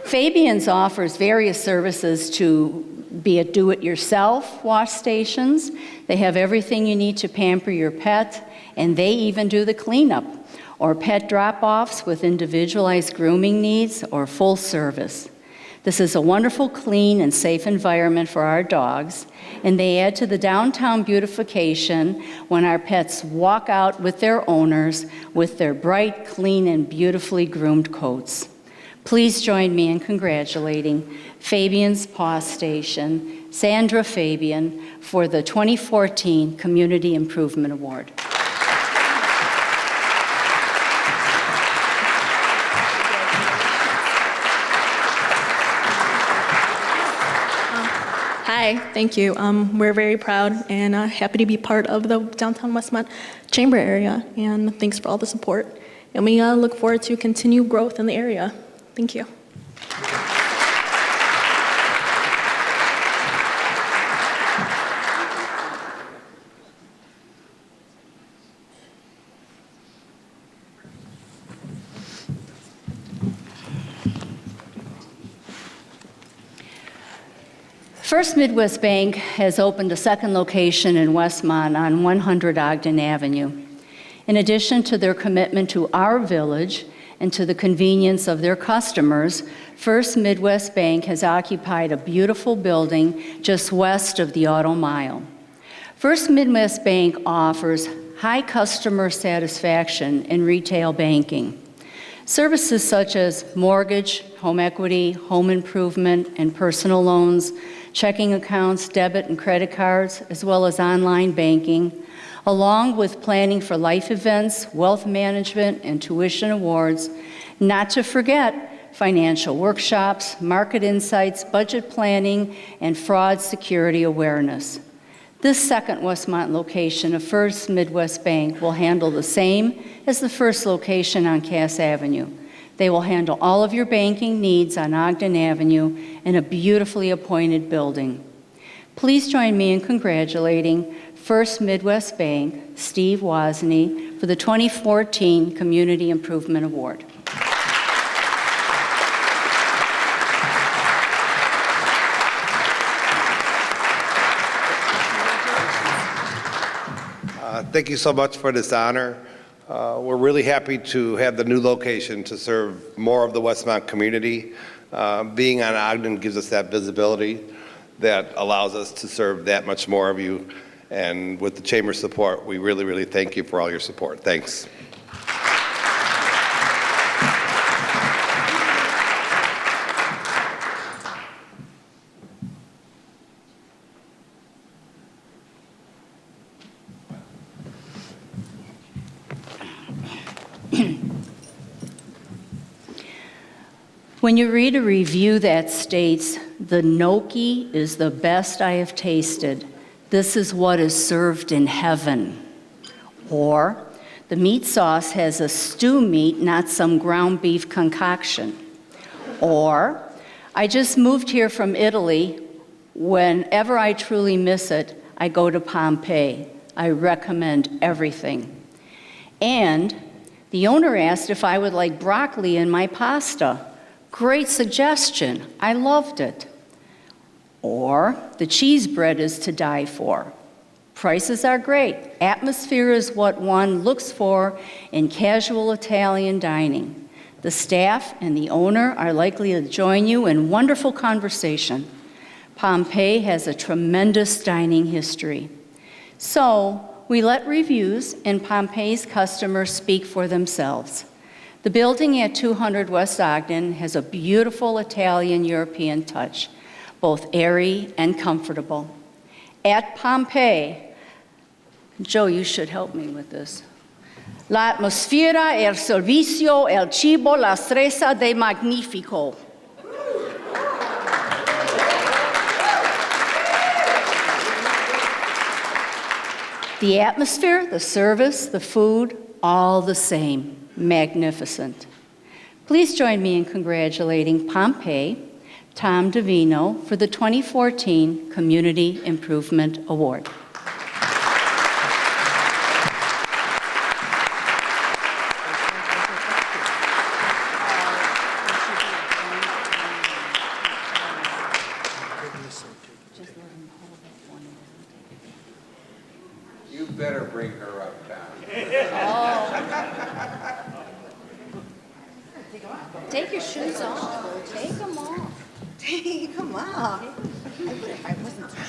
Fabian's offers various services to be it do-it-yourself wash stations. They have everything you need to pamper your pet, and they even do the cleanup, or pet drop-offs with individualized grooming needs, or full service. This is a wonderful, clean, and safe environment for our dogs, and they add to the downtown beautification when our pets walk out with their owners with their bright, clean, and beautifully groomed coats. Please join me in congratulating Fabian's Paw Station, Sandra Fabian, for the 2014 Community Improvement Award. Hi, thank you. We're very proud and happy to be part of the downtown Westmont Chamber area, and thanks for all the support. And we look forward to continued growth in the area. Thank you. First Midwest Bank has opened a second location in Westmont on 100 Ogden Avenue. In addition to their commitment to our village and to the convenience of their customers, First Midwest Bank has occupied a beautiful building just west of the Auto Mile. First Midwest Bank offers high customer satisfaction in retail banking. Services such as mortgage, home equity, home improvement, and personal loans, checking accounts, debit and credit cards, as well as online banking, along with planning for life events, wealth management, and tuition awards, not to forget financial workshops, market insights, budget planning, and fraud security awareness. This second Westmont location of First Midwest Bank will handle the same as the first location on Cass Avenue. They will handle all of your banking needs on Ogden Avenue in a beautifully appointed building. Please join me in congratulating First Midwest Bank, Steve Wozni, for the 2014 Community Improvement Award. Thank you so much for this honor. We're really happy to have the new location to serve more of the Westmont community. Being on Ogden gives us that visibility that allows us to serve that much more of you. And with the Chamber's support, we really, really thank you for all your support. Thanks. When you read a review that states, "The gnocchi is the best I have tasted. This is what is served in heaven." Or, "The meat sauce has a stew meat, not some ground beef concoction." Or, "I just moved here from Italy. Whenever I truly miss it, I go to Pompeii. I recommend everything." And the owner asked if I would like broccoli in my pasta. "Great suggestion. I loved it." Or, "The cheese bread is to die for. Prices are great. Atmosphere is what one looks for in casual Italian dining. The staff and the owner are likely to join you in wonderful conversation. Pompeii has a tremendous dining history." So, we let reviews and Pompeii's customers speak for themselves. The building at 200 West Ogden has a beautiful Italian-European touch, both airy and comfortable. At Pompeii, Joe, you should help me with this. L'atmosfera, el servicio, el cibo, la stresa de magnifico. The atmosphere, the service, the food, all the same. Magnificent. Please join me in congratulating Pompeii, Tom Davino, for the 2014 Community Improvement Award. You better bring her up, Don. Take your shoes off. Take them off. Take them off. I wasn't too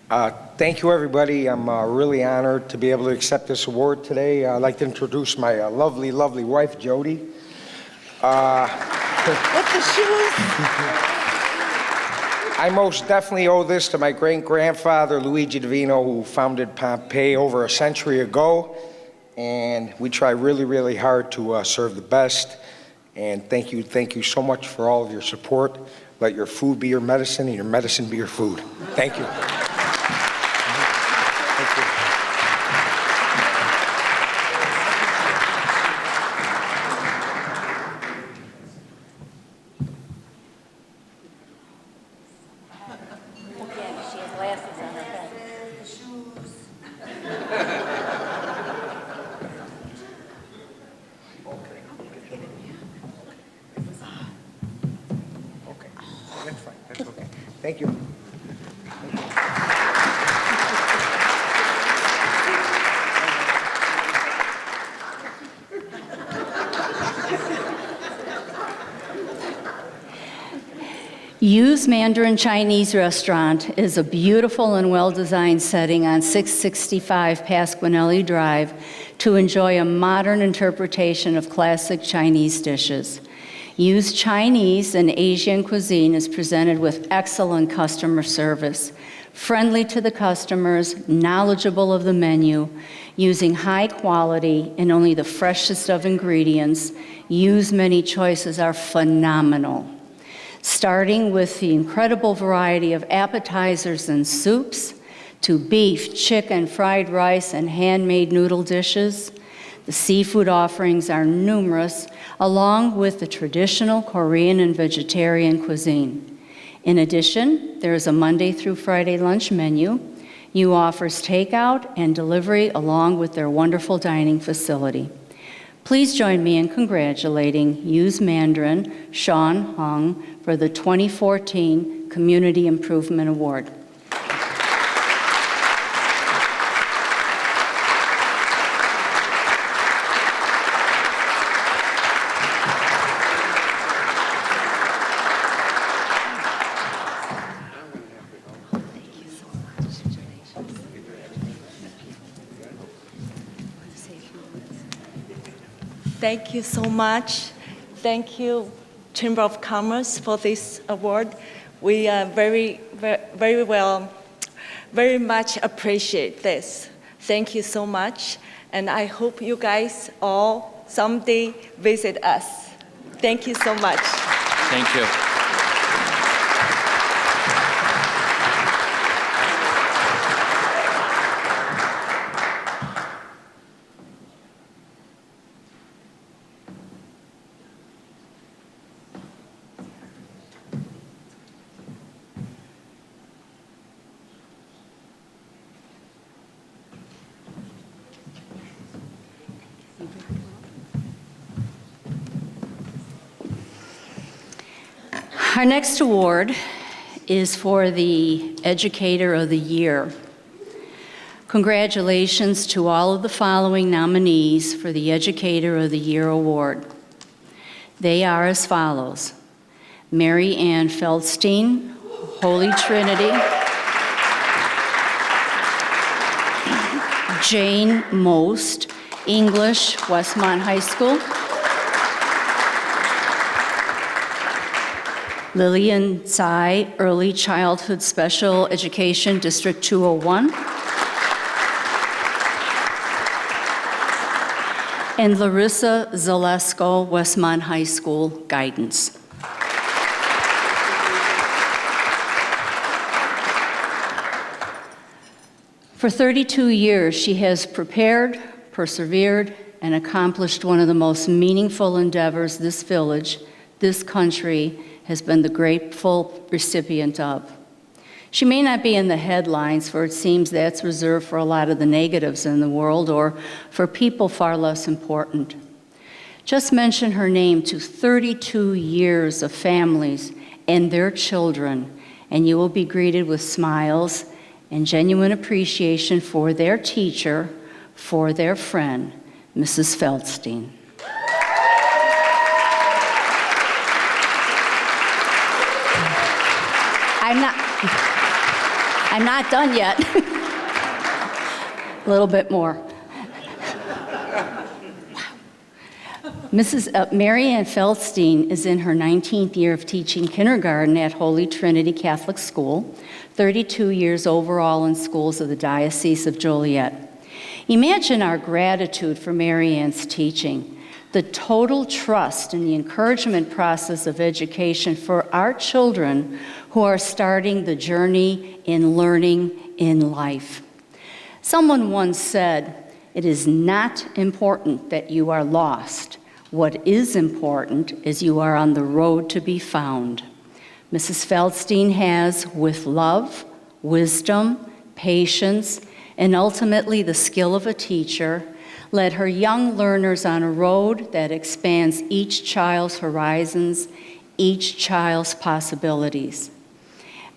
short. Thank you, everybody. I'm really honored to be able to accept this award today. I'd like to introduce my lovely, lovely wife, Jody. With the shoes. I most definitely owe this to my great-grandfather, Luigi Davino, who founded Pompeii over a century ago. And we try really, really hard to serve the best. And thank you so much for all of your support. Let your food be your medicine and your medicine be your food. Thank you. Thank you. She has glasses on her head. That's fine. That's okay. Thank you. Yu's Mandarin Chinese restaurant is a beautiful and well-designed setting on 665 Pasquinelli Drive, to enjoy a modern interpretation of classic Chinese dishes. Yu's Chinese and Asian cuisine is presented with excellent customer service, friendly to the customers, knowledgeable of the menu, using high quality and only the freshest of ingredients. Yu's many choices are phenomenal, starting with the incredible variety of appetizers and soups, to beef, chicken, fried rice, and handmade noodle dishes. The seafood offerings are numerous, along with the traditional Korean and vegetarian cuisine. In addition, there is a Monday through Friday lunch menu. Yu offers takeout and delivery along with their wonderful dining facility. Please join me in congratulating Yu's Mandarin, Sean Hung, for the 2014 Community Improvement Award. Thank you so much. Thank you, Chamber of Commerce, for this award. We are very much appreciate this. Thank you so much. And I hope you guys all someday visit us. Thank you so much. Thank you. Our next award is for the Educator of the Year. Congratulations to all of the following nominees for the Educator of the Year award. They are as follows: Mary Ann Feldstein, Holy Trinity; Jane Most, English, Westmont High School; Lillian Tsai, Early Childhood Special Education, District 201. And Larissa Zalesko, Westmont High School, Guidance. For 32 years, she has prepared, persevered, and accomplished one of the most meaningful endeavors this village, this country, has been the grateful recipient of. She may not be in the headlines, for it seems that's reserved for a lot of the negatives in the world or for people far less important. Just mention her name to 32 years of families and their children, and you will be greeted with smiles and genuine appreciation for their teacher, for their friend, Mrs. Feldstein. I'm not done yet. A little bit more. Mrs. Mary Ann Feldstein is in her 19th year of teaching kindergarten at Holy Trinity Catholic School, 32 years overall in schools of the Diocese of Joliet. Imagine our gratitude for Mary Ann's teaching, the total trust and the encouragement process of education for our children who are starting the journey in learning in life. Someone once said, "It is not important that you are lost. What is important is you are on the road to be found." Mrs. Feldstein has, with love, wisdom, patience, and ultimately the skill of a teacher, led her young learners on a road that expands each child's horizons, each child's possibilities.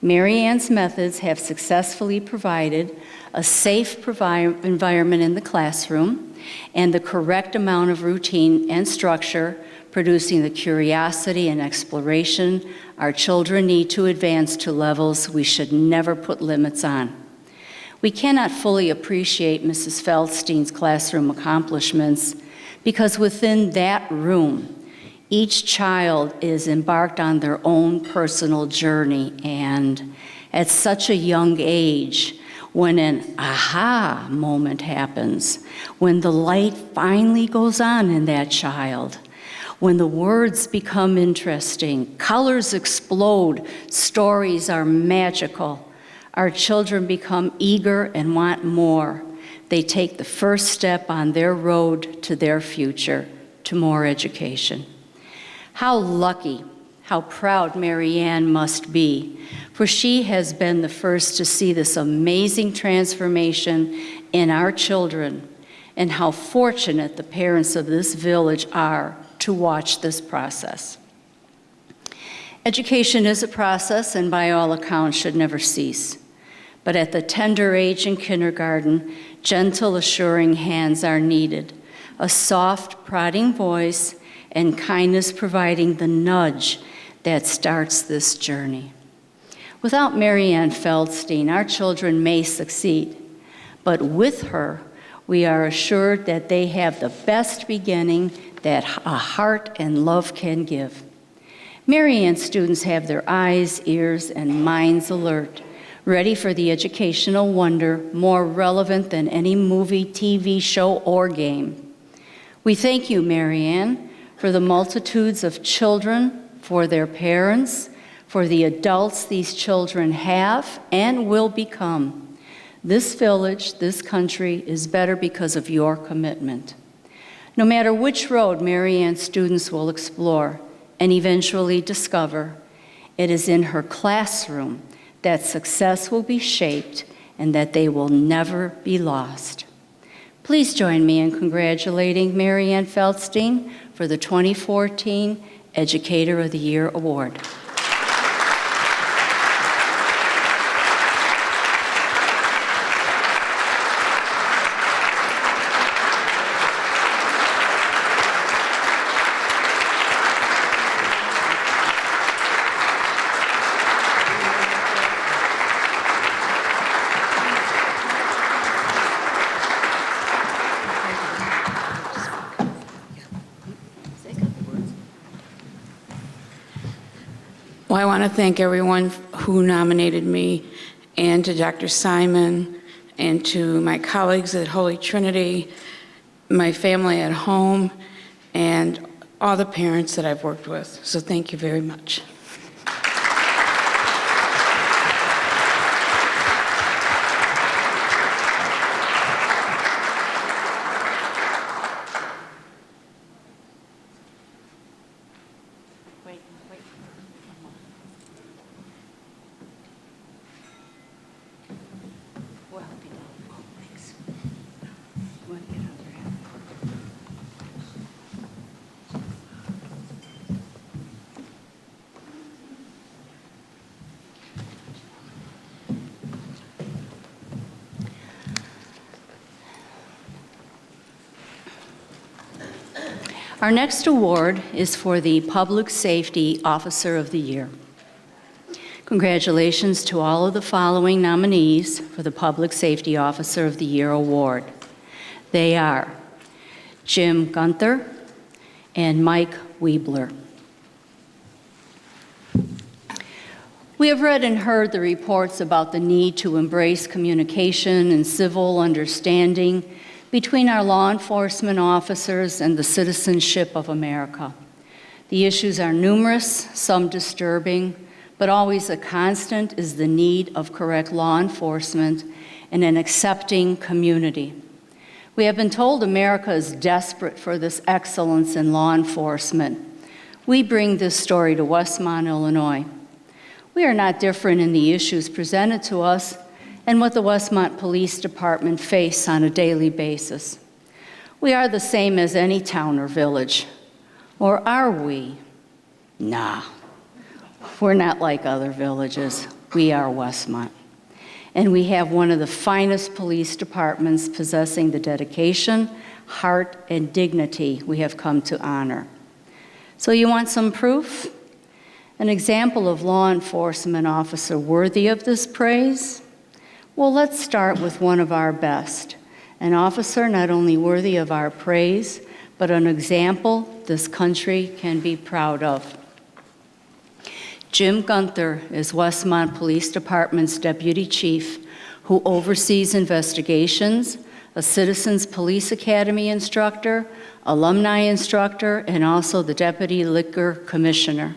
Mary Ann's methods have successfully provided a safe environment in the classroom and the correct amount of routine and structure, producing the curiosity and exploration our children need to advance to levels we should never put limits on. We cannot fully appreciate Mrs. Feldstein's classroom accomplishments because within that room, each child is embarked on their own personal journey, and at such a young age, when an aha moment happens, when the light finally goes on in that child, when the words become interesting, colors explode, stories are magical, our children become eager and want more. They take the first step on their road to their future, to more education. How lucky, how proud Mary Ann must be, for she has been the first to see this amazing transformation in our children, and how fortunate the parents of this village are to watch this process. Education is a process and by all accounts should never cease. But at the tender age in kindergarten, gentle assuring hands are needed, a soft prodding voice, and kindness providing the nudge that starts this journey. Without Mary Ann Feldstein, our children may succeed, but with her, we are assured that they have the best beginning that a heart and love can give. Mary Ann students have their eyes, ears, and minds alert, ready for the educational wonder more relevant than any movie, TV show, or game. We thank you, Mary Ann, for the multitudes of children, for their parents, for the adults these children have and will become. This village, this country is better because of your commitment. No matter which road Mary Ann students will explore and eventually discover, it is in her classroom that success will be shaped and that they will never be lost. Please join me in congratulating Mary Ann Feldstein for the 2014 Educator of the Year Award. Well, I want to thank everyone who nominated me, and to Dr. Simon, and to my colleagues at Holy Trinity, my family at home, and all the parents that I've worked with. So thank you very much. Our next award is for the Public Safety Officer of the Year. Congratulations to all of the following nominees for the Public Safety Officer of the Year award. They are Jim Gunther and Mike Weibler. We have read and heard the reports about the need to embrace communication and civil understanding between our law enforcement officers and the citizenship of America. The issues are numerous, some disturbing, but always a constant is the need of correct law enforcement and an accepting community. We have been told America is desperate for this excellence in law enforcement. We bring this story to Westmont, Illinois. We are not different in the issues presented to us and what the Westmont Police Department face on a daily basis. We are the same as any town or village. Or are we? Nah, we're not like other villages. We are Westmont. And we have one of the finest police departments possessing the dedication, heart, and dignity we have come to honor. So you want some proof? An example of law enforcement officer worthy of this praise? Well, let's start with one of our best, an officer not only worthy of our praise, but an example this country can be proud of. Jim Gunther is Westmont Police Department's Deputy Chief, who oversees investigations, a Citizens Police Academy instructor, alumni instructor, and also the Deputy Liquor Commissioner.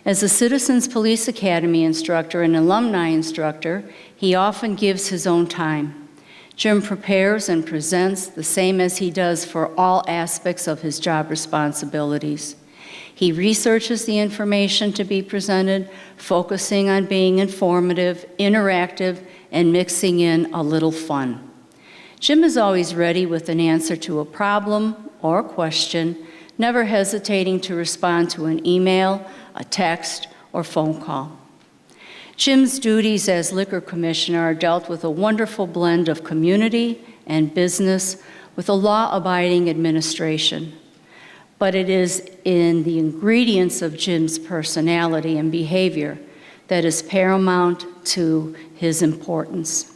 As a Citizens Police Academy instructor and alumni instructor, he often gives his own time. Jim prepares and presents the same as he does for all aspects of his job responsibilities. He researches the information to be presented, focusing on being informative, interactive, and mixing in a little fun. Jim is always ready with an answer to a problem or a question, never hesitating to respond to an email, a text, or phone call. Jim's duties as Liquor Commissioner are dealt with a wonderful blend of community and business with a law-abiding administration. But it is in the ingredients of Jim's personality and behavior that is paramount to his importance.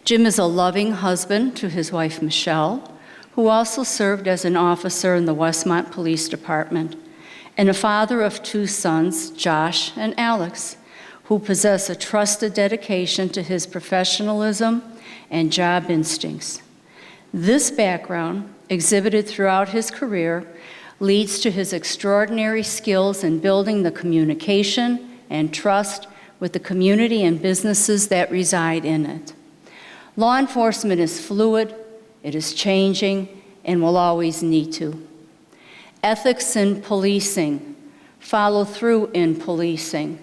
Jim is a loving husband to his wife, Michelle, who also served as an officer in the Westmont Police Department, and a father of 2 sons, Josh and Alex, who possess a trusted dedication to his professionalism and job instincts. This background, exhibited throughout his career, leads to his extraordinary skills in building the communication and trust with the community and businesses that reside in it. Law enforcement is fluid, it is changing, and will always need to. Ethics in policing, follow through in policing,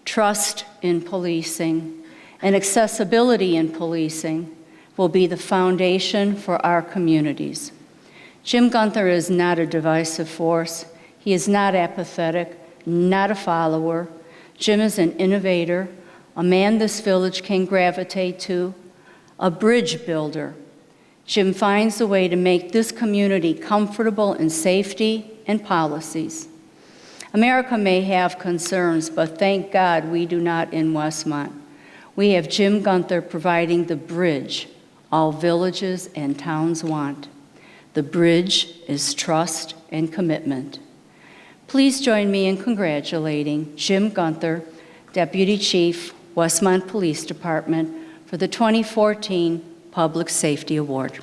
trust in policing, and accessibility in policing will be the foundation for our communities. Jim Gunther is not a divisive force. He is not apathetic, not a follower. Jim is an innovator, a man this village can gravitate to, a bridge builder. Jim finds a way to make this community comfortable in safety and policies. America may have concerns, but thank God we do not in Westmont. We have Jim Gunther providing the bridge all villages and towns want. The bridge is trust and commitment. Please join me in congratulating Jim Gunther, Deputy Chief, Westmont Police Department, for the 2014 Public Safety Award.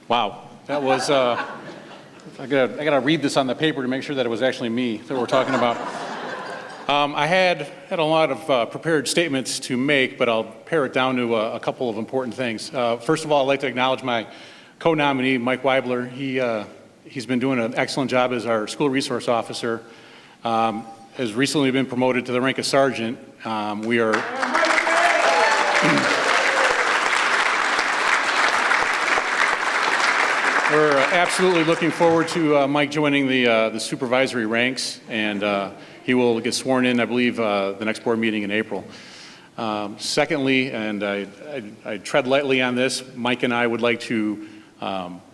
Wow, that was, I gotta read this on the paper to make sure that it was actually me that we're talking about. I had a lot of prepared statements to make, but I'll pare it down to a couple of important things. First of all, I'd like to acknowledge my co-nominee, Mike Weibler. He's been doing an excellent job as our school resource officer. Has recently been promoted to the rank of sergeant. We're absolutely looking forward to Mike joining the supervisory ranks, and he will get sworn in, I believe, the next board meeting in April. Secondly, and I tread lightly on this, Mike and I would like to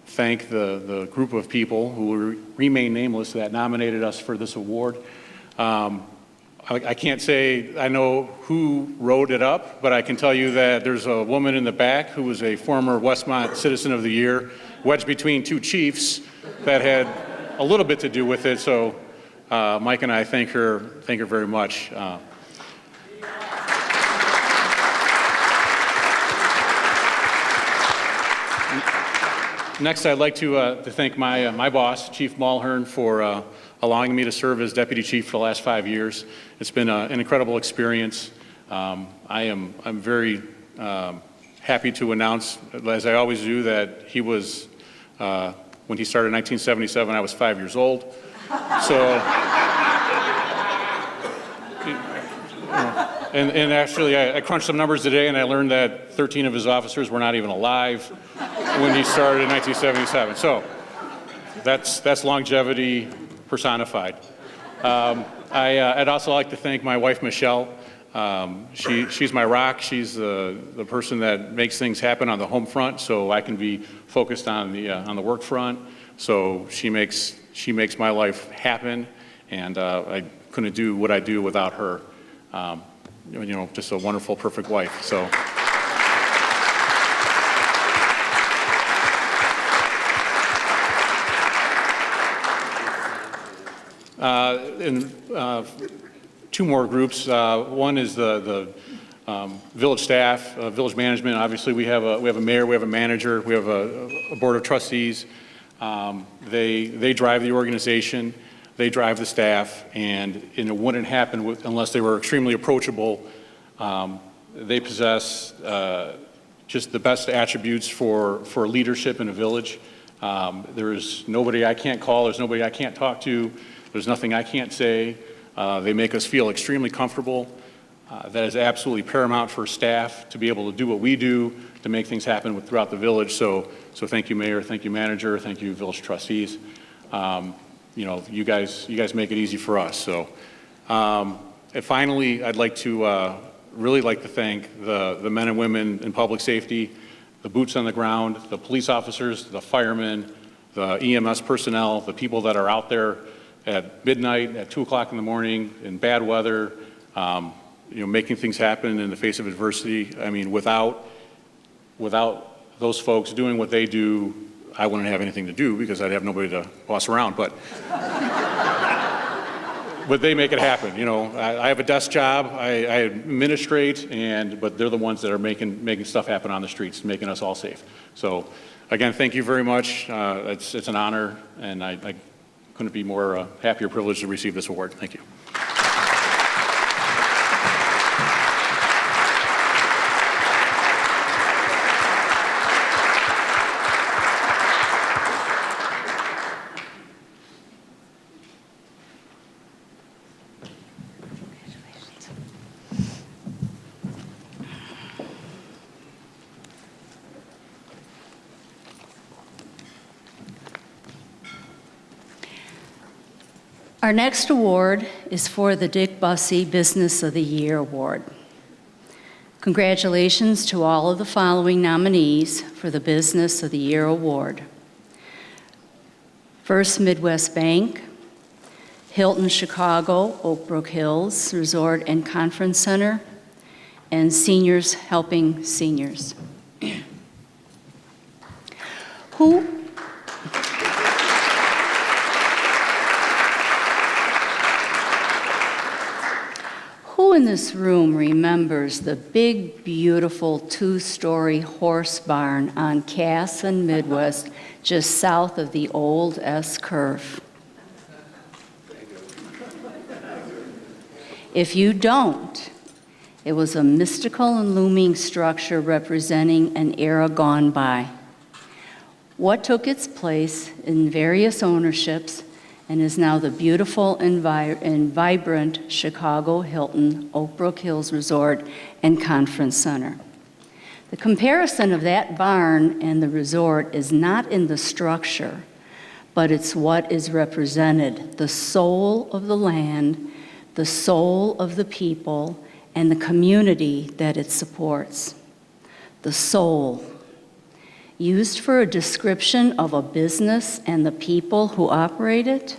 thank the group of people who will remain nameless that nominated us for this award. I can't say I know who wrote it up, but I can tell you that there's a woman in the back who was a former Westmont Citizen of the Year, wedged between 2 chiefs that had a little bit to do with it. So Mike and I thank her very much. Next, I'd like to thank my boss, Chief Mulhern, for allowing me to serve as deputy chief for the last 5 years. It's been an incredible experience. I'm very happy to announce, as I always do, that he was, when he started in 1977, I was 5 years old. So, and actually, I crunched some numbers today, and I learned that 13 of his officers were not even alive when he started in 1977. So, that's longevity personified. I'd also like to thank my wife, Michelle. She's my rock. She's the person that makes things happen on the home front, so I can be focused on the work front. So she makes my life happen, and I couldn't do what I do without her. Just a wonderful, perfect wife. So. And two more groups. One is the village staff, village management. Obviously, we have a mayor, we have a manager, we have a board of trustees. They drive the organization, they drive the staff, and it wouldn't happen unless they were extremely approachable. They possess just the best attributes for leadership in a village. There's nobody I can't call, there's nobody I can't talk to, there's nothing I can't say. They make us feel extremely comfortable. That is absolutely paramount for staff to be able to do what we do to make things happen throughout the village. So thank you, Mayor. Thank you, Manager. Thank you, village trustees. You guys make it easy for us. So, and finally, I'd like to really like to thank the men and women in public safety, the boots on the ground, the police officers, the firemen, the EMS personnel, the people that are out there at midnight, at 2 o'clock in the morning, in bad weather, making things happen in the face of adversity. I mean, without those folks doing what they do, I wouldn't have anything to do because I'd have nobody to boss around. But they make it happen. I have a desk job, I administrate, but they're the ones that are making stuff happen on the streets, making us all safe. So, again, thank you very much. It's an honor, and I couldn't be more happy or privileged to receive this award. Thank you. Our next award is for the Dick Bussey Business of the Year Award. Congratulations to all of the following nominees for the Business of the Year Award. First Midwest Bank, Hilton Chicago, Oak Brook Hills Resort and Conference Center, and Seniors Helping Seniors. Who in this room remembers the big, beautiful two-story horse barn on Cass and Midwest, just south of the old S curve? If you don't, it was a mystical and looming structure representing an era gone by. What took its place in various ownerships and is now the beautiful and vibrant Chicago Hilton Oak Brook Hills Resort and Conference Center. The comparison of that barn and the resort is not in the structure, but it's what is represented, the soul of the land, the soul of the people, and the community that it supports. The soul, used for a description of a business and the people who operate it?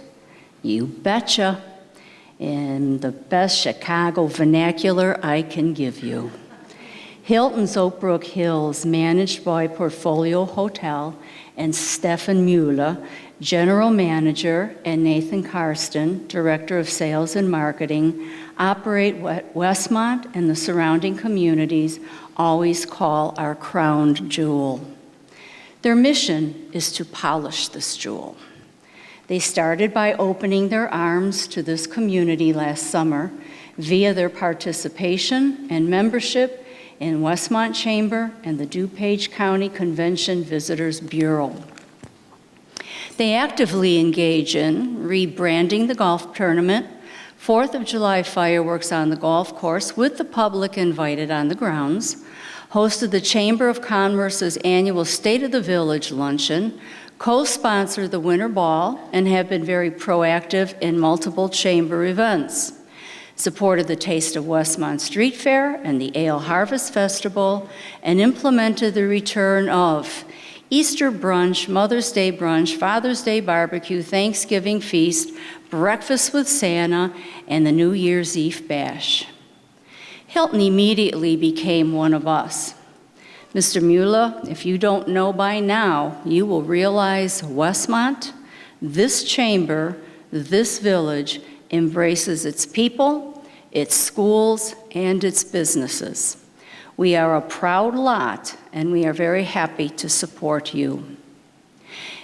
You betcha, in the best Chicago vernacular I can give you. Hilton's Oak Brook Hills, managed by Portfolio Hotel, and Stefan Mueller, General Manager, and Nathan Karsten, Director of Sales and Marketing, operate what Westmont and the surrounding communities always call our crown jewel. Their mission is to polish this jewel. They started by opening their arms to this community last summer via their participation and membership in Westmont Chamber and the DuPage County Convention Visitors Bureau. They actively engage in rebranding the golf tournament 4th of July fireworks on the golf course with the public invited on the grounds, hosted the Chamber of Commerce's annual State of the Village luncheon, co-sponsored the Winter Ball, and have been very proactive in multiple chamber events. Supported the Taste of Westmont Street Fair and the Ale Harvest Festival, and implemented the return of Easter brunch, Mother's Day brunch, Father's Day barbecue, Thanksgiving feast, breakfast with Santa, and the New Year's Eve bash. Hilton immediately became one of us. Mr. Mueller, if you don't know by now, you will realize Westmont, this chamber, this village, embraces its people, its schools, and its businesses. We are a proud lot, and we are very happy to support you.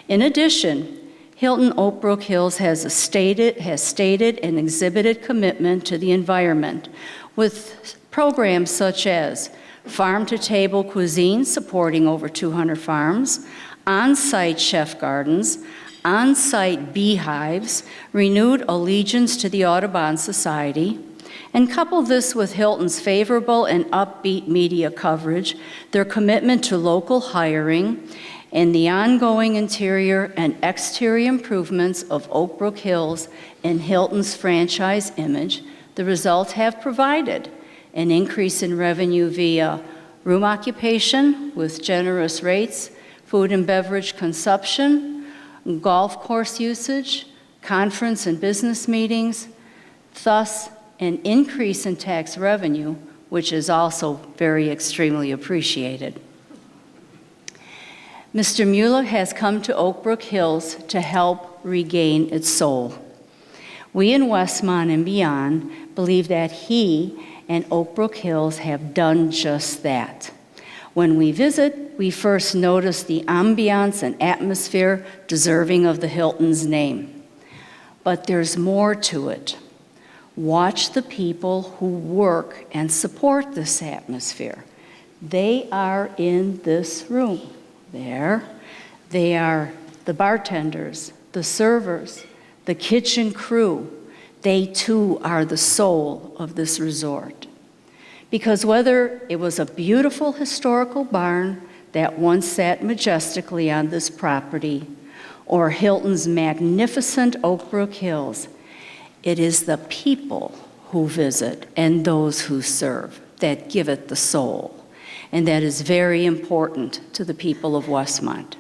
In addition, Hilton Oak Brook Hills has stated and exhibited commitment to the environment with programs such as farm-to-table cuisine supporting over 200 farms, on-site chef gardens, on-site beehives, renewed allegiance to the Audubon Society, and couple this with Hilton's favorable and upbeat media coverage, their commitment to local hiring, and the ongoing interior and exterior improvements of Oak Brook Hills and Hilton's franchise image, the results have provided an increase in revenue via room occupation with generous rates, food and beverage consumption, golf course usage, conference and business meetings, thus an increase in tax revenue, which is also very extremely appreciated. Mr. Mueller has come to Oak Brook Hills to help regain its soul. We in Westmont and beyond believe that he and Oak Brook Hills have done just that. When we visit, we first notice the ambiance and atmosphere deserving of the Hilton's name. But there's more to it. Watch the people who work and support this atmosphere. They are in this room. There. They are the bartenders, the servers, the kitchen crew. They too are the soul of this resort. Because whether it was a beautiful historical barn that once sat majestically on this property, or Hilton's magnificent Oak Brook Hills, it is the people who visit and those who serve that give it the soul. And that is very important to the people of Westmont.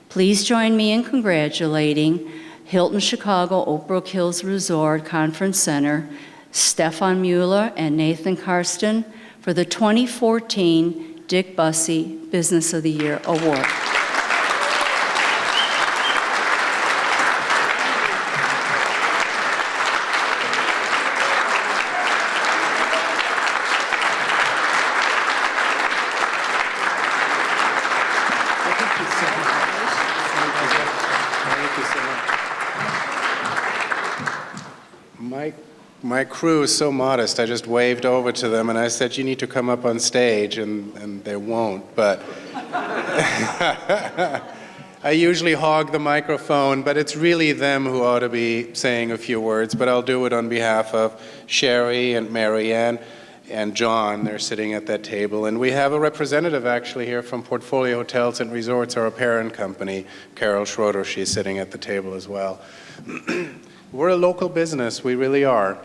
Please join me in congratulating Hilton Chicago Oak Brook Hills Resort Conference Center, Stefan Mueller and Nathan Karsten for the 2014 Dick Bussey Business of the Year Award. My crew is so modest, I just waved over to them and I said, you need to come up on stage, and they won't, but I usually hog the microphone, but it's really them who ought to be saying a few words, but I'll do it on behalf of Sherry and Marianne and John. They're sitting at that table, and we have a representative actually here from Portfolio Hotels and Resorts, our parent company, Carol Schroeder. She's sitting at the table as well. We're a local business, we really are.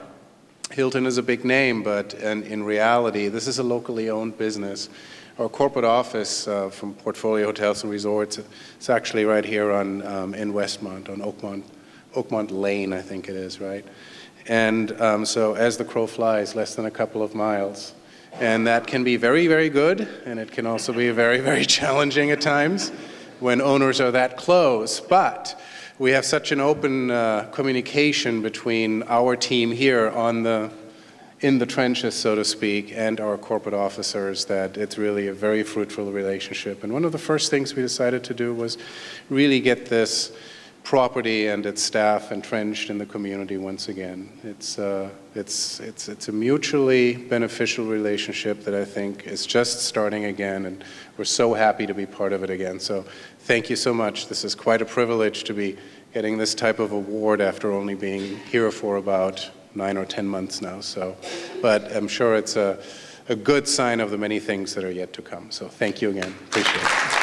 Hilton is a big name, but in reality, this is a locally owned business. Our corporate office from Portfolio Hotels and Resorts is actually right here on in Westmont, on Oakmont Lane, I think it is, right? And so as the crow flies, less than a couple of miles. And that can be very, very good, and it can also be very, very challenging at times when owners are that close. But we have such an open communication between our team here in the trenches, so to speak, and our corporate officers that it's really a very fruitful relationship. And one of the first things we decided to do was really get this property and its staff entrenched in the community once again. It's a mutually beneficial relationship that I think is just starting again, and we're so happy to be part of it again. So thank you so much. This is quite a privilege to be getting this type of award after only being here for about 9 or 10 months now. So, but I'm sure it's a good sign of the many things that are yet to come. So thank you again. Appreciate it.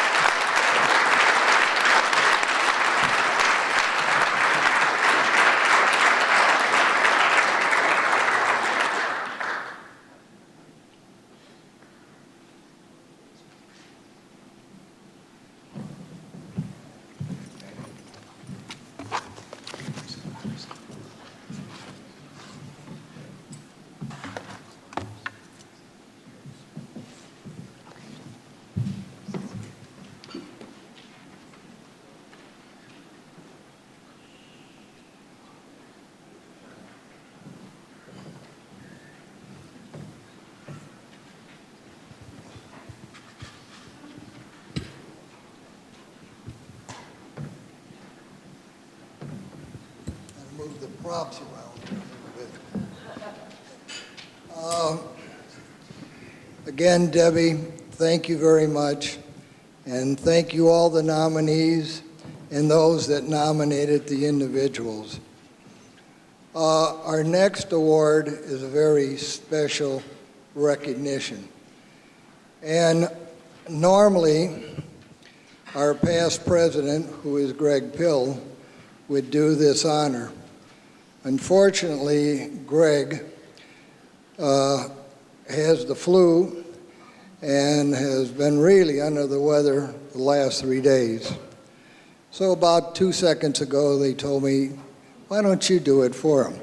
Move the props around a little bit. Again, Debbie, thank you very much. And thank you all the nominees and those that nominated the individuals. Our next award is a very special recognition. And normally, our past president, who is Greg Pill, would do this honor. Unfortunately, Greg has the flu and has been really under the weather the last 3 days. So about 2 seconds ago, they told me, why don't you do it for him?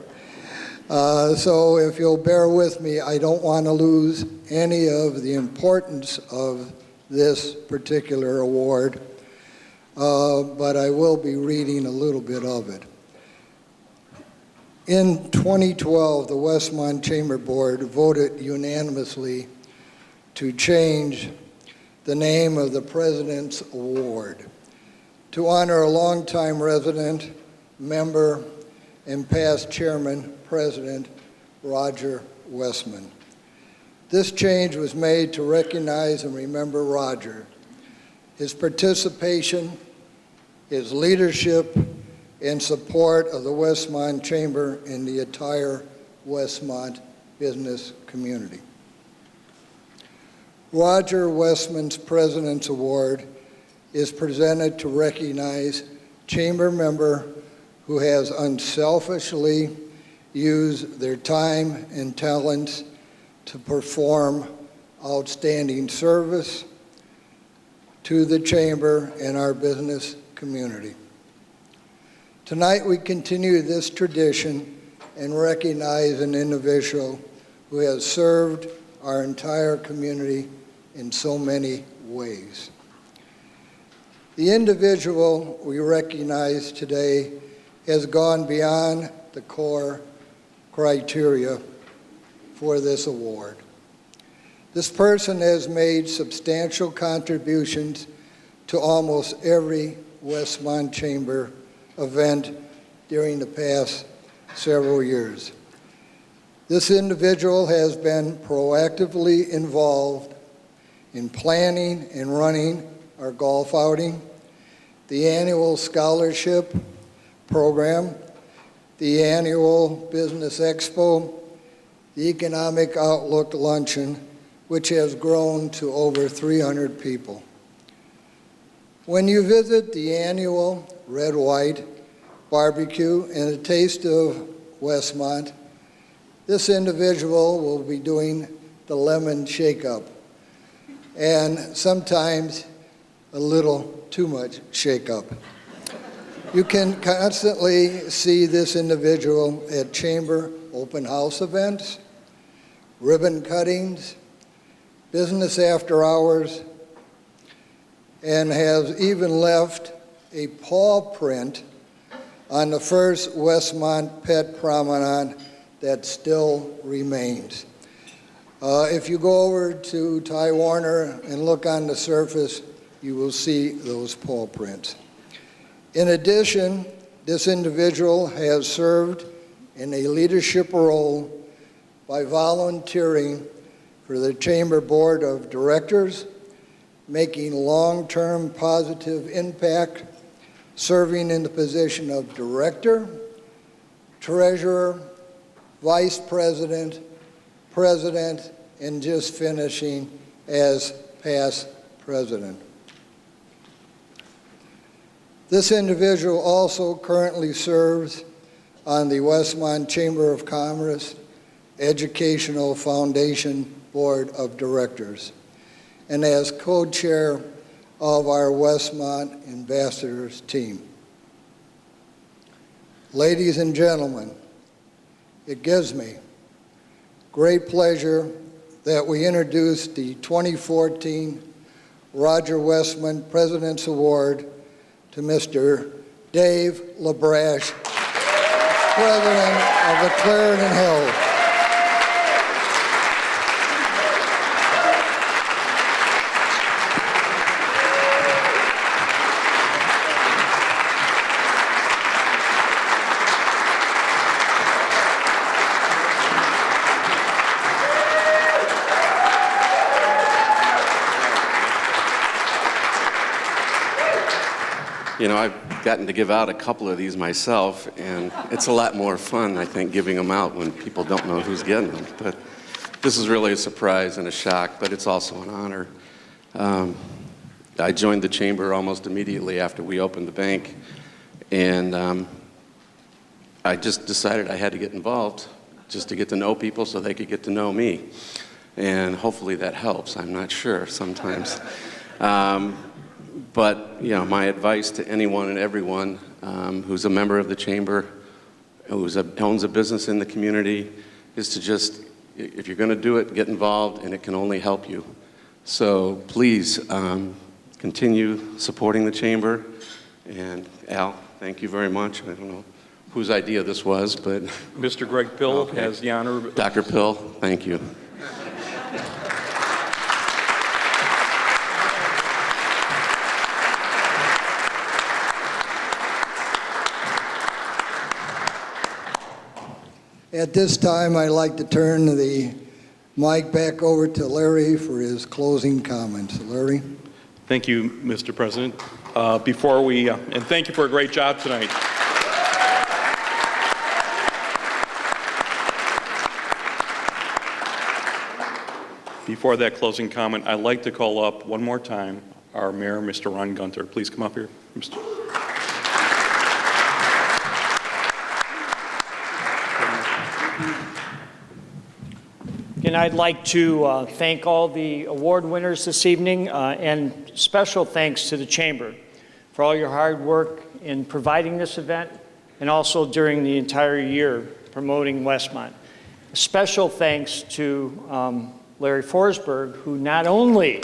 So if you'll bear with me, I don't want to lose any of the importance of this particular award, but I will be reading a little bit of it. In 2012, the Westmont Chamber Board voted unanimously to change the name of the President's Award to honor a longtime resident, member, and past chairman, President Roger Westman. This change was made to recognize and remember Roger, his participation, his leadership, and support of the Westmont Chamber and the entire Westmont business community. Roger Westman's President's Award is presented to recognize chamber member who has unselfishly used their time and talents to perform outstanding service to the chamber and our business community. Tonight we continue this tradition and recognize an individual who has served our entire community in so many ways. The individual we recognize today has gone beyond the core criteria for this award. This person has made substantial contributions to almost every Westmont Chamber event during the past several years. This individual has been proactively involved in planning and running our golf outing, the annual scholarship program, the annual business expo, the economic outlook luncheon, which has grown to over 300 people. When you visit the annual Red White barbecue and a taste of Westmont, this individual will be doing the lemon shake-up, and sometimes a little too much shake-up. You can constantly see this individual at chamber open house events, ribbon cuttings, business after hours, and has even left a paw print on the first Westmont Pet Promenade that still remains. If you go over to Ty Warner and look on the surface, you will see those paw prints. In addition, this individual has served in a leadership role by volunteering for the Chamber Board of Directors, making long-term positive impact, serving in the position of director, treasurer, Vice President, President, and just finishing as past President. This individual also currently serves on the Westmont Chamber of Commerce Educational Foundation Board of Directors and as co-chair of our Westmont Ambassadors team. Ladies and gentlemen, it gives me great pleasure that we introduce the 2014 Roger Westmont President's Award to Mr. Dave LaBrash, President of the Clarendon Hills. You know, I've gotten to give out a couple of these myself, and it's a lot more fun, I think, giving them out when people don't know who's getting them. But this is really a surprise and a shock, but it's also an honor. I joined the chamber almost immediately after we opened the bank, and I just decided I had to get involved just to get to know people so they could get to know me. And hopefully that helps. I'm not sure sometimes. But, you know, my advice to anyone and everyone who's a member of the chamber, who owns a business in the community, is to just, if you're going to do it, get involved, and it can only help you. So please continue supporting the chamber. And Al, thank you very much. I don't know whose idea this was, but... Mr. Greg Pill has the honor of... Dr. Pill, thank you. At this time, I'd like to turn the mic back over to Larry for his closing comments. Larry? Thank you, Mr. President. And thank you for a great job tonight. Before that closing comment, I'd like to call up one more time our mayor, Mr. Ron Gunter. Please come up here, Mr. And I'd like to thank all the award winners this evening, and special thanks to the Chamber for all your hard work in providing this event and also during the entire year promoting Westmont. A special thanks to Larry Forsberg, who not only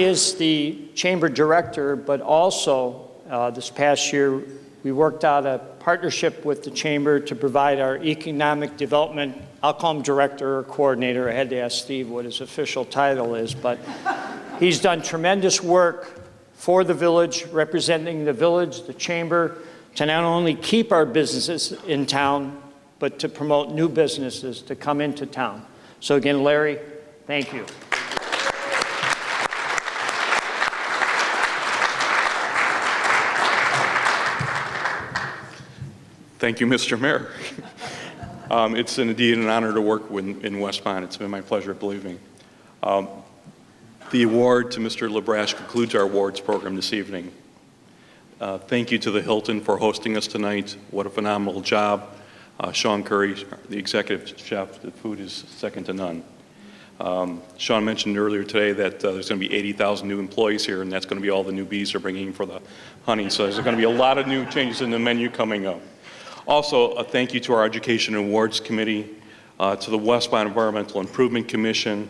is the Chamber Director, but also this past year, we worked out a partnership with the Chamber to provide our economic development, I'll call him director or coordinator. I had to ask Steve what his official title is, but he's done tremendous work for the village, representing the village, the Chamber, to not only keep our businesses in town, but to promote new businesses to come into town. So again, Larry, thank you. Thank you, Mr. Mayor. It's indeed an honor to work in Westmont. It's been my pleasure, believe me. The award to Mr. LaBrash concludes our awards program this evening. Thank you to the Hilton for hosting us tonight. What a phenomenal job. Sean Curry, the executive chef, the food is second to none. Sean mentioned earlier today that there's going to be 80,000 new employees here, and that's going to be all the new bees are bringing for the honey. So there's going to be a lot of new changes in the menu coming up. Also, a thank you to our Education Awards Committee, to the Westmont Environmental Improvement Commission,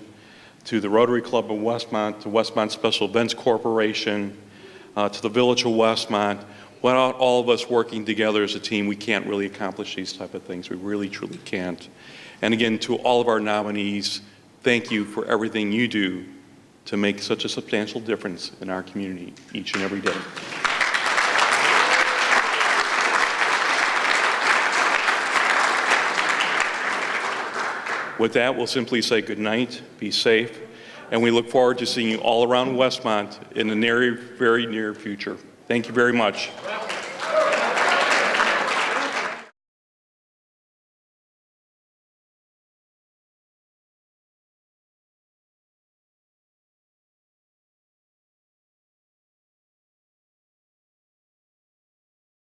to the Rotary Club of Westmont, to Westmont Special Events Corporation, to the Village of Westmont. Without all of us working together as a team, we can't really accomplish these type of things. We really, truly can't. And again, to all of our nominees, thank you for everything you do to make such a substantial difference in our community each and every day. With that, we'll simply say good night, be safe, and we look forward to seeing you all around Westmont in the very near future. Thank you very much.